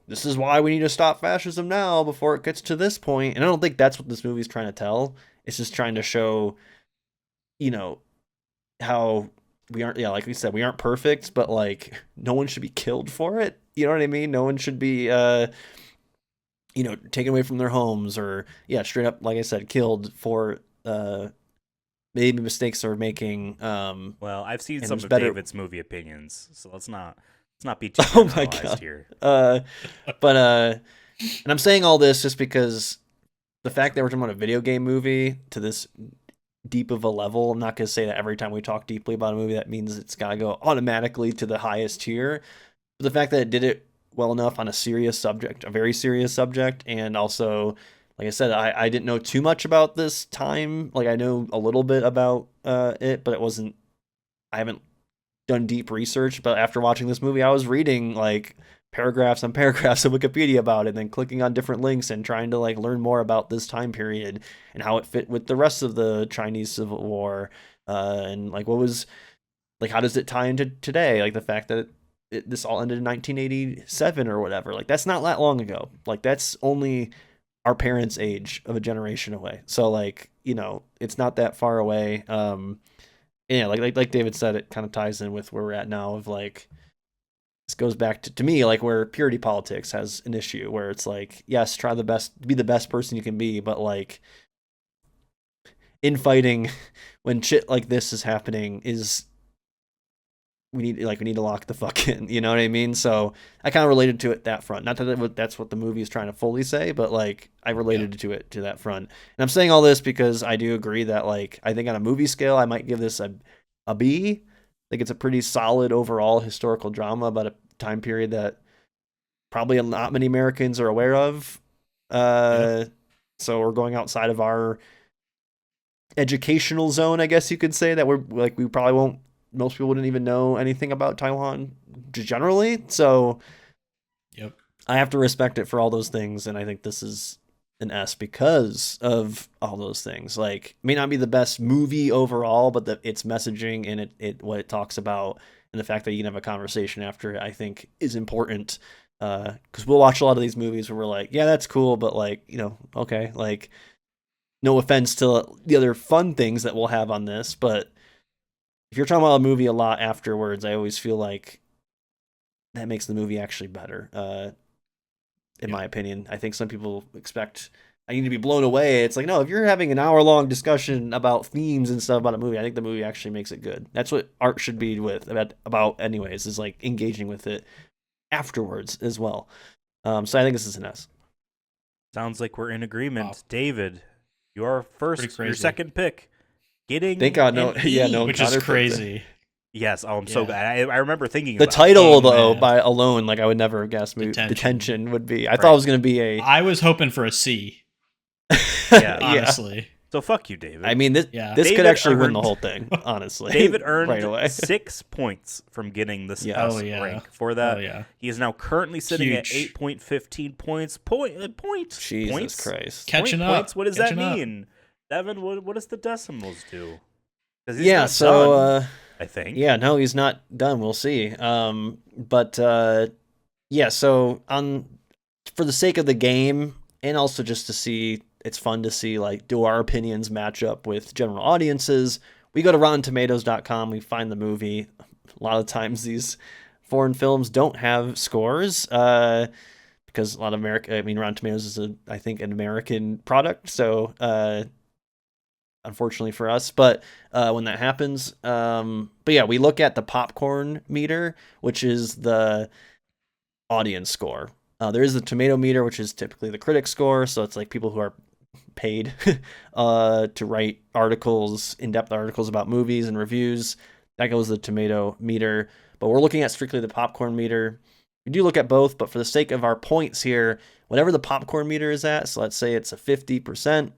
this is why we need to stop fascism now before it gets to this point. And I don't think that's what this movie's trying to tell. It's just trying to show, how we aren't, like we said, we aren't perfect, but like no one should be killed for it. You know what I mean? No one should be taken away from their homes or straight up, like I said, killed for maybe mistakes they're making. Well, I've seen some of David's movie opinions, so let's not be too generalized here. And I'm saying all this just because the fact that we're talking about a video game movie to this deep of a level, I'm not going to say that every time we talk deeply about a movie that means it's got to go automatically to the highest tier. But the fact that it did it well enough on a serious subject, a very serious subject, and also, like I said, I didn't know too much about this time. Like I know a little bit about it, but I haven't done deep research. But after watching this movie, I was reading like paragraphs on paragraphs of Wikipedia about it, and then clicking on different links and trying to like learn more about this time period and how it fit with the rest of the Chinese Civil War, and like what was like, how does it tie into today? Like the fact that this all ended in 1987 or whatever. Like that's not that long ago. Like that's only our parents' age of a generation away. So like, it's not that far away. Yeah, like David said, it kind of ties in with where we're at now of like, this goes back to me, like where purity politics has an issue where it's like, yes, try the best, be the best person you can be, but like infighting when shit like this is happening we need to lock the fuck in, you know what I mean? So I kind of related to it that front. Not that that's what the movie is trying to fully say, but like I related to it to that front. And I'm saying all this because I do agree that like I think on a movie scale I might give this a B. I think it's a pretty solid overall historical drama about a time period that probably not many Americans are aware of. So we're going outside of our educational zone, I guess you could say, that we probably won't. Most people wouldn't even know anything about Taiwan generally. So I have to respect it for all those things. And I think this is an S because of all those things. Like, it may not be the best movie overall, but its messaging and it what it talks about and the fact that you can have a conversation after it, I think is important. Because we'll watch a lot of these movies where we're like, yeah, that's cool. But like, okay, like no offense to the other fun things that we'll have on this, but if you're talking about a movie a lot afterwards, I always feel like that makes the movie actually better. In my opinion, I think some people expect I need to be blown away. It's like, no, if you're having an hour-long discussion about themes and stuff about a movie, I think the movie actually makes it good. That's what art should be about anyways, is like engaging with it afterwards as well. So I think this is an S. Sounds like we're in agreement. Wow. David, your second pick, getting Thank God, no, an E. yeah, no, Which is Connor picked it. Oh, crazy. Yes, I'm so glad. I remember thinking The about title, Oh, though, man. by alone, like I would never have guessed. Detention would be. I thought it was going to be a. I was hoping for a C, Yeah. honestly. So fuck you, David. I mean, this David could actually win earned- the whole thing. Honestly, David earned right away. 6 points from getting this Yeah. Oh, yeah. rank. For that, Oh, yeah. he is now currently sitting at Huge. 8.15 points. Jesus points? Christ. Catching up. Points? What does Catching that up. mean? Devin, what does the decimals do? 'Cause he's Yeah. not So. done, I think. Yeah. No, he's not done. We'll see. But yeah. So for the sake of the game, and also just to see, it's fun to see like do our opinions match up with general audiences. We go to RottenTomatoes.com. We find the movie. A lot of times these foreign films don't have scores because a lot of Rotten Tomatoes is I think an American product. So unfortunately for us, but when that happens, but yeah, we look at the popcorn meter, which is the audience score. There is the tomato meter, which is typically the critic score. So it's like people who are paid to write articles, in-depth articles about movies and reviews. That goes to the tomato meter. But we're looking at strictly the popcorn meter. We do look at both, but for the sake of our points here, whatever the popcorn meter is at, so let's say it's a 50%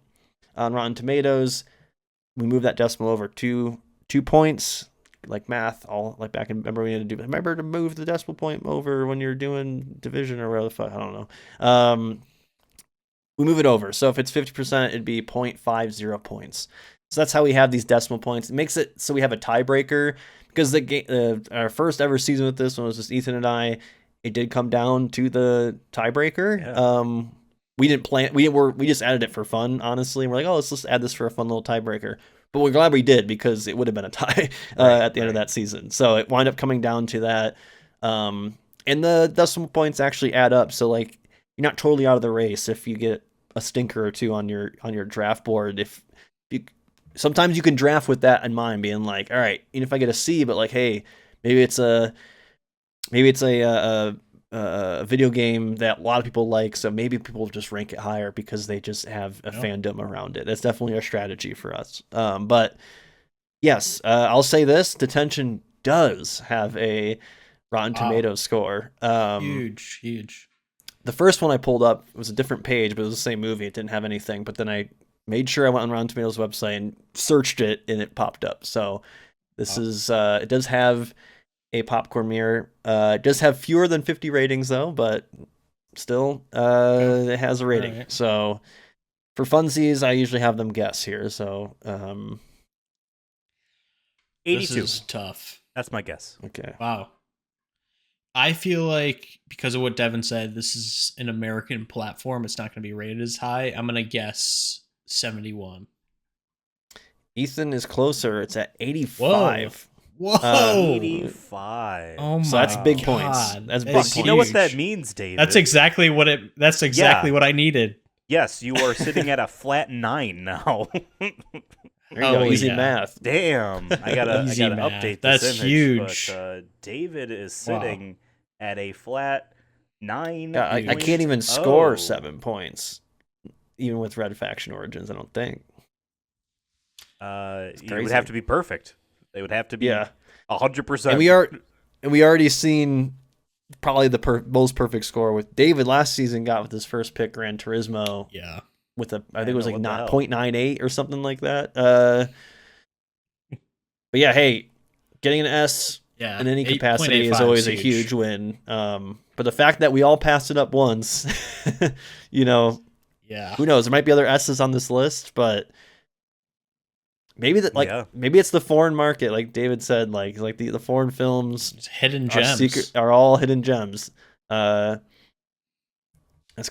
on Rotten Tomatoes, we move that decimal over 2 points, like math, all like back in, remember to move the decimal point over when you're doing division or whatever the fuck, I don't know. We move it over. So if it's 50%, it'd be 0.50 points. So that's how we have these decimal points. It makes it so we have a tiebreaker because our first ever season with this one was just Ethan and I. It did come down to the tiebreaker. Yeah. We didn't plan. We just added it for fun, honestly. We're like, oh, let's just add this for a fun little tiebreaker. But we're glad we did because it would have been a tie at the end of that season. So it wound up coming down to that. And the decimal points actually add up. So like you're not totally out of the race if you get a stinker or two on your draft board. If you sometimes you can draft with that in mind, being like, all right, even if I get a C, but like, hey, maybe it's a video game that a lot of people like, so maybe people just rank it higher because they just have a fandom around it. That's definitely a strategy for us. But yes, I'll say this: Detention does have a Rotten Tomatoes score. Huge. The first one I pulled up was a different page, but it was the same movie. It didn't have anything. But then I made sure I went on Rotten Tomatoes website and searched it, and it popped up. So this is it does have a popcorn mirror. It does have fewer than 50 ratings though, but still it has a rating. Right. So for funsies, I usually have them guess here. So 82. This is tough. That's my guess. Okay. Wow. I feel like because of what Devin said, this is an American platform. It's not going to be rated as high. I'm going to guess 71. Ethan is closer. It's at 85. Whoa. 85. Oh my So that's big God. points. That's big Fuck, points. you know what that means, David? That's exactly what I needed. Yes, you are sitting at a flat 9 now. There you go. Easy math. Damn. I gotta update That's this image. huge. But David is sitting at a flat 9. I can't even score 7 points, even with Red Faction Origins, I don't think. It would have to be perfect. They would have to be 100%. And we already seen probably the most perfect score with David last season got with his first pick, Gran Turismo. Yeah. With I think it was like 0.98 or something like that. But yeah, hey, getting an S in any capacity is always a huge win. But the fact that we all passed it up once, who knows? There might be other S's on this list, but maybe maybe it's the foreign market, like David said, like the foreign films, it's hidden gems are all hidden gems. That's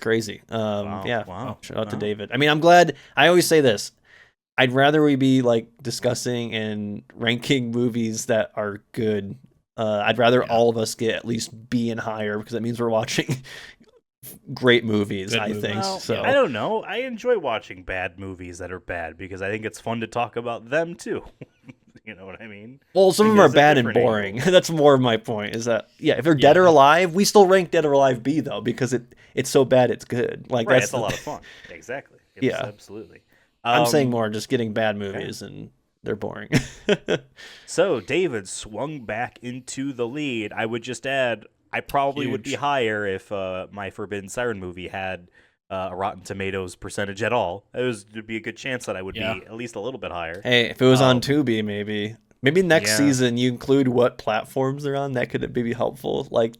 crazy. Wow. Shout out to David. I mean, I'm glad. I always say this. I'd rather we be like discussing and ranking movies that are good. I'd rather all of us get at least B and higher because that means we're watching great movies, Good I movies. think. Well, So I don't know. I enjoy watching bad movies that are bad because I think it's fun to talk about them too. You know what I mean? well, some of them are Because they're bad and different boring. angles. That's more of my point. Is that if they're dead or Yeah. alive, we still rank Dead or Alive B though because it's so bad it's good. Like Right, that's it's a lot of fun. Exactly. Yeah. Absolutely. I'm saying more just getting bad movies and they're boring. So David swung back into the lead. I would just add, I probably would be Huge. higher if my Forbidden Siren movie had a Rotten Tomatoes percentage at all. There'd be a good chance that I would Yeah. be at least a little bit higher. Hey, if it was on Um, Tubi, maybe next yeah. season you include what platforms they're on. That could be helpful. Like,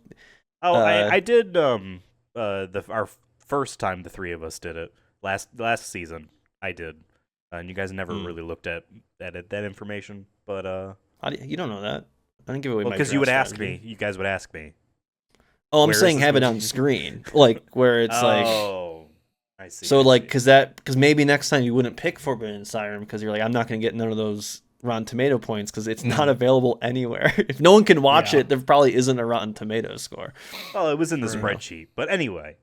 Oh, I did our first time the three of us did it last season. I did, and you guys never really looked at that information, but you don't know that. I didn't give away my because you draft would ask strategy. me, you guys would ask me. Oh, I'm where is saying this have it movie? on screen, like where it's like. Oh, I see. So I like, see. because maybe next time you wouldn't pick Forbidden Siren because you're like, I'm not gonna get none of those Rotten Tomato points because it's not available anywhere. If no one can watch Yeah. it, there probably isn't a Rotten Tomato score. Well, it was in the True. spreadsheet, but anyway,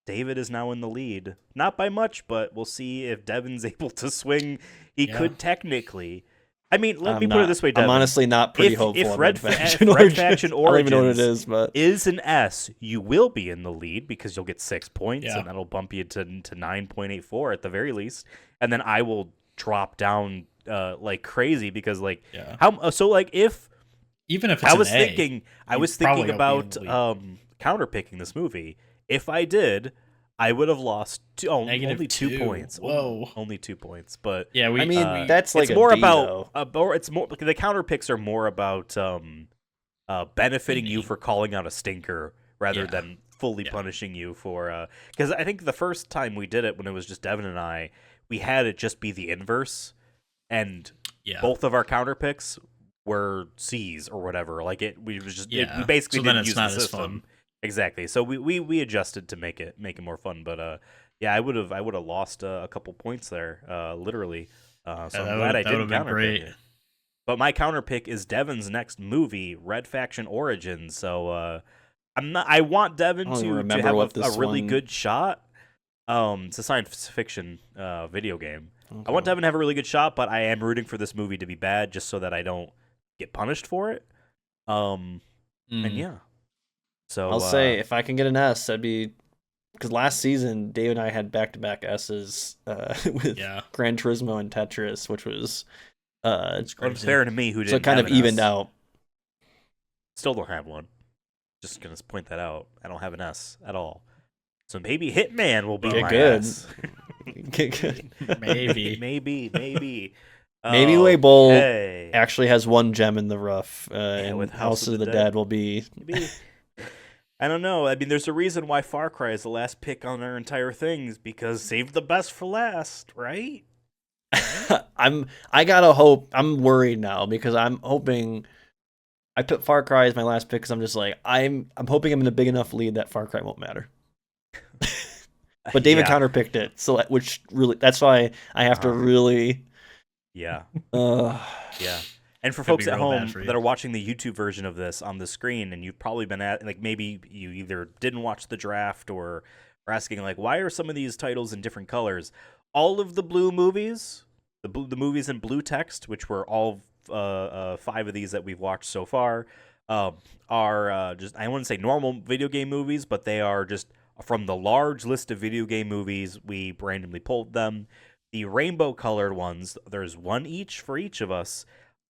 David is now in the lead, not by much, but we'll see if Devin's able to swing. He Yeah. could technically. I mean, let I'm me put it not- this way, Devin. I'm honestly not pretty If hopeful. on Red Faction Faction Origins. I don't even know what it Origins is, but is an S, you will be in the lead because you'll get 6 points, Yeah. and that'll bump you to 9.84 at the very least. And then I will drop down like crazy because like Yeah. how so like if Even if it's I was an A, thinking I you was probably thinking won't be in about the lead. counterpicking this movie. If I did, I would have lost Negative only 2 2. points. Whoa. Only 2 points, but Yeah, I mean uh, that's like it's a more B, about though. it's more the counter picks are more about benefiting you Maybe. for calling out a stinker rather Yeah. than fully Yeah. punishing you for because I think the first time we did it when it was just Devin and I, we had it just be the inverse, and Yeah. both of our counter picks were C's or whatever. Like we was just we Yeah. basically So then didn't it's use not the as system. fun. Exactly. So we adjusted to make it more fun, but yeah, I would have lost a couple points there, literally. So Yeah, I'm that glad would- I that didn't would've been counterpick great. it. But my counterpick is Devin's next movie, Red Faction Origins. So I want Devin I don't even to remember have what a this really one- good shot. It's a science fiction video game. I Okay. want Devin to have a really good shot, but I am rooting for this movie to be bad just so that I don't get punished for it. And yeah. So I'll say if I can get an S, that'd be because last season Dave and I had back-to-back S's with Yeah. Gran Turismo and Tetris, which was It's well, it's crazy. fair to me who didn't so it kind have of an evened S. out. Still don't have one. Just gonna point that out. I don't have an S at all. So maybe Hitman will be Get my good. S. Get good. Maybe. maybe. Maybe Weibo Okay. actually has one gem in the rough, and with House of the Dead will be. Maybe. I don't know. I mean, there's a reason why Far Cry is the last pick on our entire things because save the best for last, right? I gotta hope. I'm worried now because I'm hoping. I put Far Cry as my last pick because I'm just like I'm hoping I'm in a big enough lead that Far Cry won't matter. But David Yeah. counterpicked it, so which really that's why I have to Uh-huh. really. Yeah. Uh, Yeah. And for Could folks be at real bad home for you. that are watching the YouTube version of this on the screen, and you've probably been at like maybe you either didn't watch the draft or are asking like why are some of these titles in different colors? All of the blue movies, the movies in blue text, which were all 5 of these that we've watched so far, are just I wouldn't say normal video game movies, but they are just from the large list of video game movies. We randomly pulled them. The rainbow colored ones, there's one each for each of us.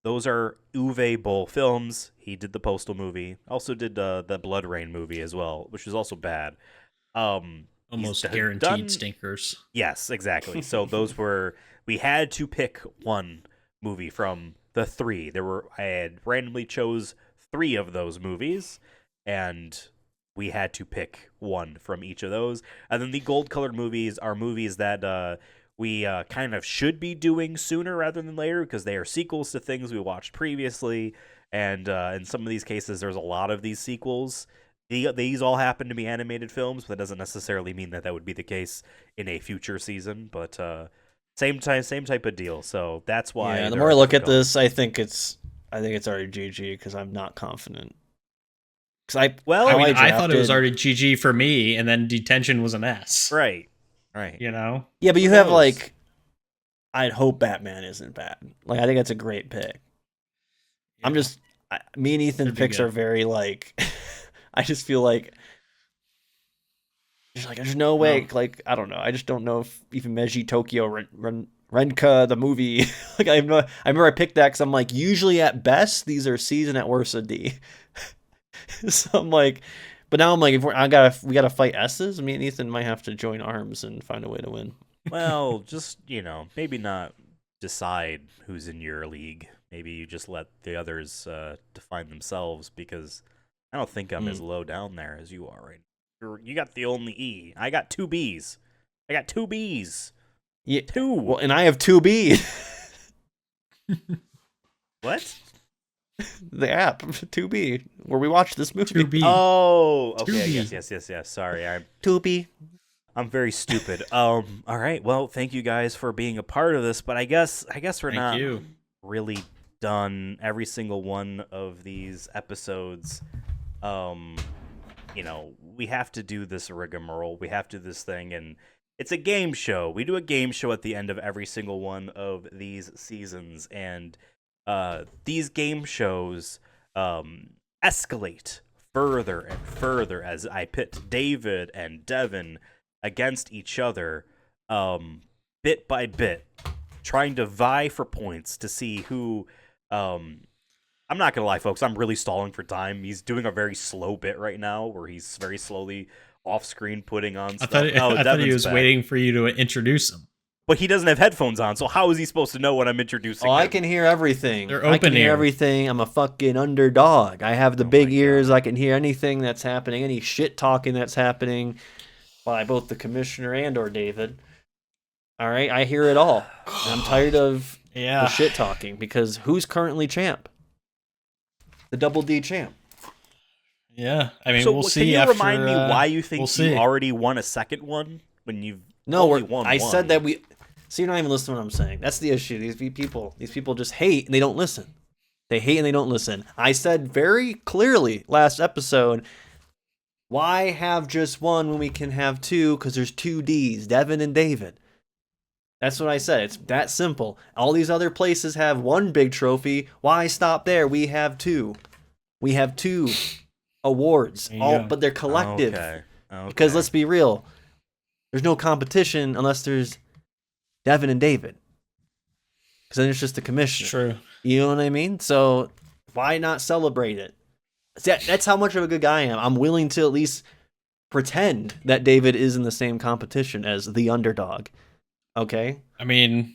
Those are Uwe Boll films. He did the Postal movie. Also did the Blood Rain movie as well, which is also bad. Almost he's guaranteed done- stinkers. Yes, exactly. So those were we had to pick one movie from the 3. I had randomly chose 3 of those movies, and we had to pick one from each of those. And then the gold colored movies are movies that we kind of should be doing sooner rather than later because they are sequels to things we watched previously. And in some of these cases, there's a lot of these sequels. These all happen to be animated films, but that doesn't necessarily mean that would be the case in a future season. But same type of deal. So that's why. yeah, the there more are I look at different this, I think it's already GG because I'm not confident. Because I I thought it was drafted- already GG for me, and then Detention was an S. Right. You know? Yeah, but you Who have knows? like, I'd hope Batman isn't bad. Like, I think that's a great pick. I'm just, me and Ethan's That'd be picks good. are very like, I just feel like, there's no way. No. Like, I don't know. I just don't know if even Meiji Tokyo Renka the movie. Like, I remember I picked that because I'm like, usually at best these are C's and at worst a D. So I'm like, but now I'm like, if we gotta fight S's. Me and Ethan might have to join arms and find a way to win. Well, just, maybe not decide who's in your league. Maybe you just let the others define themselves, because I don't think I'm as low down there as you are right now. You got the only E. I got 2 B's. Yeah. 2. Well, and I have 2B. What? The app 2B where we watch this movie. 2B. Oh, okay. 2B. Yes. Sorry, I'm 2B. very stupid. All right. Well, thank you guys for being a part of this, but I guess we're Thank not you. really done. Every single one of these episodes, we have to do this rigmarole. We have to do this thing, and it's a game show. We do a game show at the end of every single one of these seasons, and these game shows escalate further and further as I pit David and Devin against each other, bit by bit, trying to vie for points to see who. I'm not gonna lie, folks. I'm really stalling for time. He's doing a very slow bit right now, where he's very slowly off screen putting on stuff. I thought he Devin's was back. waiting for you to introduce him. But he doesn't have headphones on, so how is he supposed to know what I'm introducing? Oh, I him? can hear everything. They're I can open hear ear. everything. I'm a fucking underdog. I have the Oh big my ears. God. I can hear anything that's happening, any shit talking that's happening by both the commissioner and or David. All right, I hear it all. And I'm tired of the shit talking, because who's currently champ? The Double D champ. Yeah. I mean, So we'll see. can you after, remind me why you think we'll you see. already won a second one when you've No, only won I one? said that we. So you're not even listening to what I'm saying. That's the issue. These people just hate and they don't listen. They hate and they don't listen. I said very clearly last episode, why have just one when we can have two? Because there's 2 Ds, Devin and David. That's what I said. It's that simple. All these other places have one big trophy. Why stop there? We have 2. We have 2 awards, There you go. but they're collective. Okay. Because let's be real, there's no competition unless there's Devin and David. Because then it's just the commissioner. True. You know what I mean? So why not celebrate it? That's how much of a good guy I am. I'm willing to at least pretend that David is in the same competition as the underdog. Okay? I mean,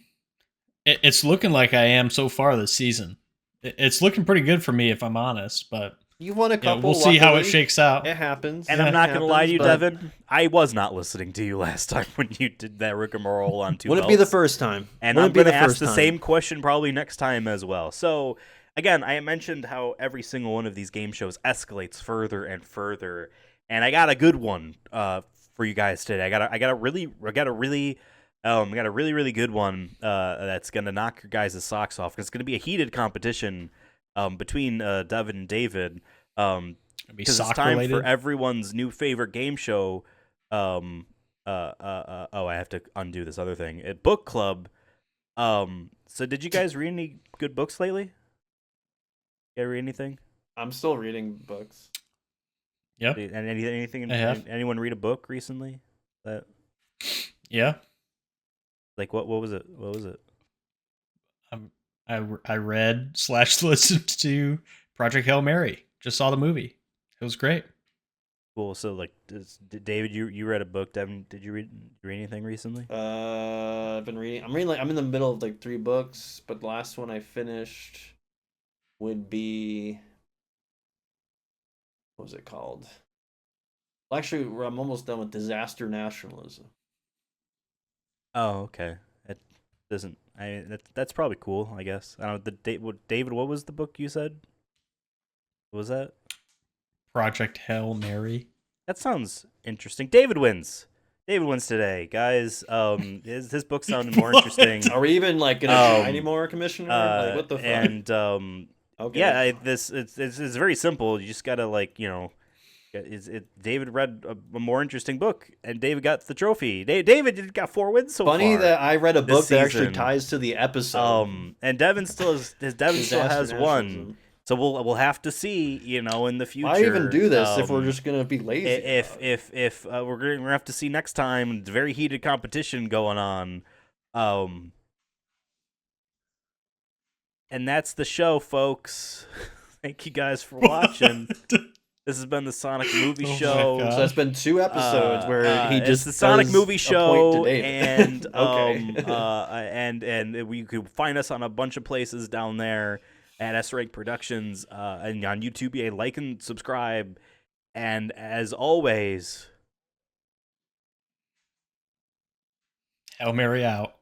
it's looking like I am so far this season. It's looking pretty good for me, if I'm honest. But You won a couple. we'll see how it luckily. shakes out. It happens. And Yeah, I'm not it gonna lie to you, happens, but Devin. I was not listening to you last time when you did that rigmarole on 2 Wouldn't be the belts. first time. And Wouldn't I'm be going to the ask first the time. same question probably next time as well. So, again, I mentioned how every single one of these game shows escalates further and further, and I got a good one for you guys today. I got a really good one that's going to knock your guys' socks off. It's going to be a heated competition between Devin and David. Because it's time for everyone's new favorite game show. I have to undo this other thing. At book club. So did you guys read any good books lately? You read anything? I'm still reading books. Yep. And anything? I have. Anyone read a book recently? That Yeah. like what was it? What was it? I read / listened to Project Hail Mary. Just saw the movie. It was great. Cool. So like, David, you read a book. Devin, did you read anything recently? I've been reading. I'm in the middle of like 3 books, but the last one I finished would be, what was it called? Well, actually, I'm almost done with Disaster Nationalism. Oh, okay. It doesn't. That's probably cool. I guess. I don't know. David, what was the book you said? What was that? Project Hail Mary. That sounds interesting. David wins. David wins today, guys. His book sounded more interesting. Are we even like gonna try anymore, Commissioner? Like, what the fuck? And Okay. yeah, it's very simple. You just gotta David read a more interesting book, and David got the trophy. David got 4 wins so Funny far. that I read a book that actually season. ties to the episode. And Devin still has Disaster one. nationalism. So we'll have to see, in the future. Why even do this if we're just gonna be lazy? If we're gonna have to see next time, it's very heated competition going on. And that's the show, folks. Thank you guys for watching. This has been the Sonic Movie Show. God. So that's been 2 episodes where he just it's the Sonic does Movie a Show, point to David. and Okay. and you can find us on a bunch of places down there at srankproductions, and on YouTube. Yeah, like and subscribe, and as always, Hail Mary out.